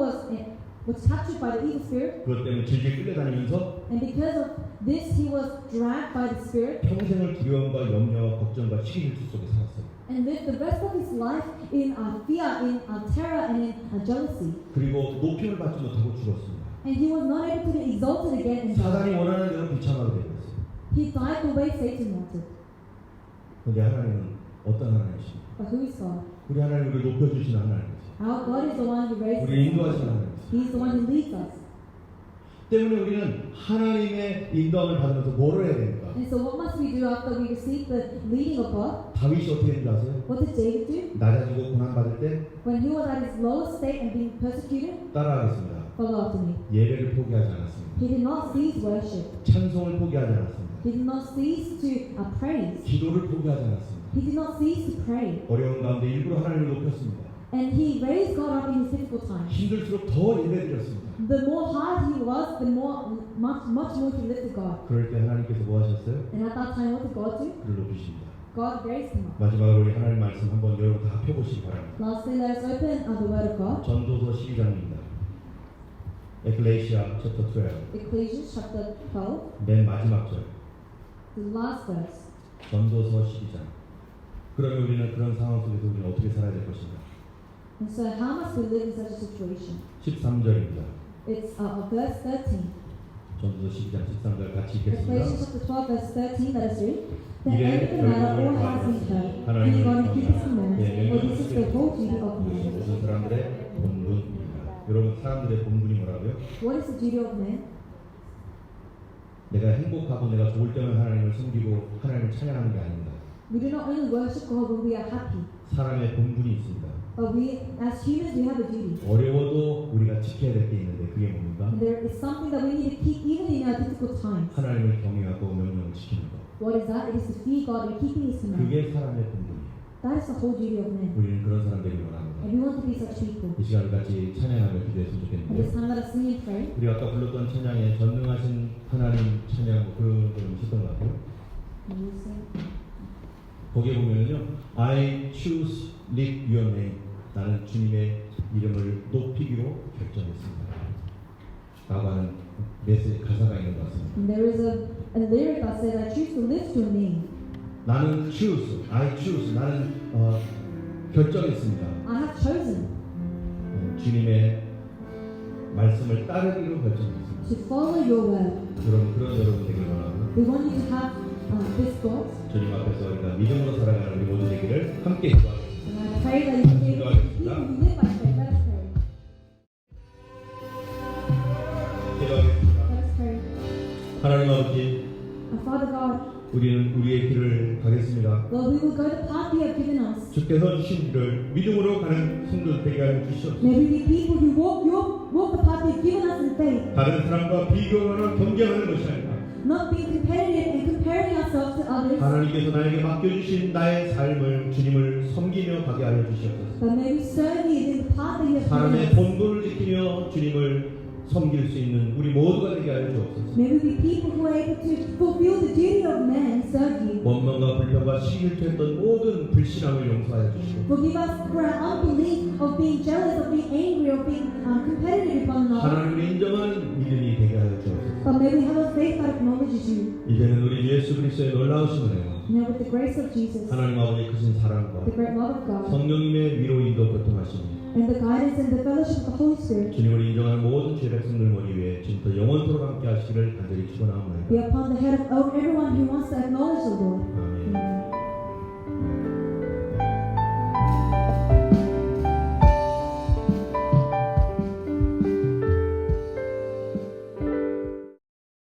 was captured by the evil spirit, 그것 때문에 질질 끌려다니면서 and because of this, he was dragged by the spirit 평생을 두려움과 염려와 걱정과 시기 질투 속에 살았어요. and lived the rest of his life in fear, in terror, and in jealousy. 그리고 높임을 받지 못하고 죽었습니다. And he was not able to be exalted again and 사단이 died. 원하는 대로 비참하게 되었어요. He died the way Satan wanted. 그런데 하나님은 어떤 하나님이십니까? But who is God? 우리 하나님 우리를 높여주시는 하나님이세요. Our God is the one who raises 우리를 us. 인도하시는 하나님이세요. He is the one who leads us. 때문에 우리는 하나님의 인도함을 받으면서 뭐를 해야 됩니까? And so what must we do after we receive the leading of God? 다윗이 어떻게 했는지 아세요? What did David do? 낮아지고 고난받을 때 When he was at his lowest state and being persecuted? 따라하겠습니다. Follow after me. 예배를 포기하지 않았습니다. He did not cease worship. 찬송을 포기하지 않았습니다. He did not cease to praise. 기도를 포기하지 않았습니다. He did not cease to pray. 어려운 가운데 일부러 하나님을 높였습니다. And he raised God up in his difficult times. 힘들수록 더 예배드렸습니다. The more hard he was, the much more he lifted God. 그럴 때 하나님께서 뭐 하셨어요? And at that time, what did God do? 그를 높이십니다. God raised him up. 마지막으로 우리 하나님 말씀 한번 여러분 다 펴보시기 바랍니다. Lastly, let us open the Word of God. 전도서 12장입니다. 에클레시아 챕터 12 Ecclesiastes chapter 12, 맨 마지막 절 the last verse. 전도서 12장. 그러면 우리는 그런 상황 속에서 우리는 어떻게 살아야 될 것인가? And so, how must we live in such a situation? 13절입니다. It's verse 13. 전도서 12장 13절 같이 읽겠습니다. Ecclesiastes chapter 12, verse 13, let us read. The 이게 end of the matter all has been heard. He God keep his command, for this is the whole duty of man. 모든 사람들의 본분입니다. 여러분 사람들의 본분이 뭐라고요? What is the duty of man? 내가 행복하고 내가 좋을 때만 하나님을 섬기고 하나님을 찬양하는 게 아닙니다. We do not only worship God when we are happy, 사람의 본분이 있습니다. but we, as humans, we have a duty. 어려워도 우리가 지켜야 될 게 있는데 그게 뭡니까? And there is something that we need to keep even in our difficult times. 하나님을 경외하고 명령을 지키는 것. What is that? It is to fear God and keeping His command. 그게 사람의 본분이에요. That is the whole duty of man. 우리는 그런 사람들이 원합니다. And we want to be such people. 이 시간을 같이 찬양하며 기도했으면 At 좋겠는데요. this time, let us sing and pray. 우리 아까 불렀던 찬양에 전능하신 하나님 찬양 그런 거 있었던 것 같아요. Can you sing? 거기에 보면요, I choose lift your name. 나는 주님의 이름을 높이기로 결정했습니다. 라고 하는 메시지 가사가 있는 것 같습니다. And there is a lyric that says, I choose to lift your name. 나는 choose, I choose. 나는 결정했습니다. I have chosen 주님의 말씀을 따르기로 결정했습니다. to follow your word. 여러분 그런 여러분 되길 원하고 We want you to have this thought. 주님 앞에서 우리가 믿음으로 살아가는 우리 모두 되기를 함께 기도하겠습니다. And I pray that you will be people who live by faith. Let us pray. 기도하겠습니다. Let us pray. 하나님 아버지, Our Father God, 우리는 우리의 길을 가겠습니다. Lord, we will go the path you have given us. 주께서 주신 길을 믿음으로 가는 성도 되게 하여 주시옵소서. May we be people who walk the path you've given us in faith, 다른 사람과 비교하거나 경쟁하는 것이 아니라 not being competitive and comparing ourselves to others. 하나님께서 나에게 맡겨주신 나의 삶을 주님을 섬기며 가게 하여 주시옵소서. But may we serve you in the path that you have 사람의 given us. 본분을 지키며 주님을 섬길 수 있는 우리 모두가 되게 하여 주옵소서. May we be people who are able to fulfill the duty of man and serve you. 원망과 불평과 시기질투했던 모든 불신앙을 용서하여 주시고 Forgive us for our unbelief of being jealous, of being angry, of being competitive with one another. 하나님을 인정하는 믿음이 되게 하여 주옵소서. But may we have a faith that acknowledges you. 이제는 우리 예수 그리스도의 놀라우신 은혜와 Now with the grace of Jesus, 하나님 아버지의 크신 사랑과 the great love of God, 성령님의 위로 인도 교통하시니 and the guidance and the fellowship of the Holy Spirit 주님을 인정하는 모든 죄 백성들 머리 위에 지금부터 영원토록 함께 하시기를 간절히 축원하옵나이다. be upon the head of everyone who wants to acknowledge the Lord. 아멘. Amen.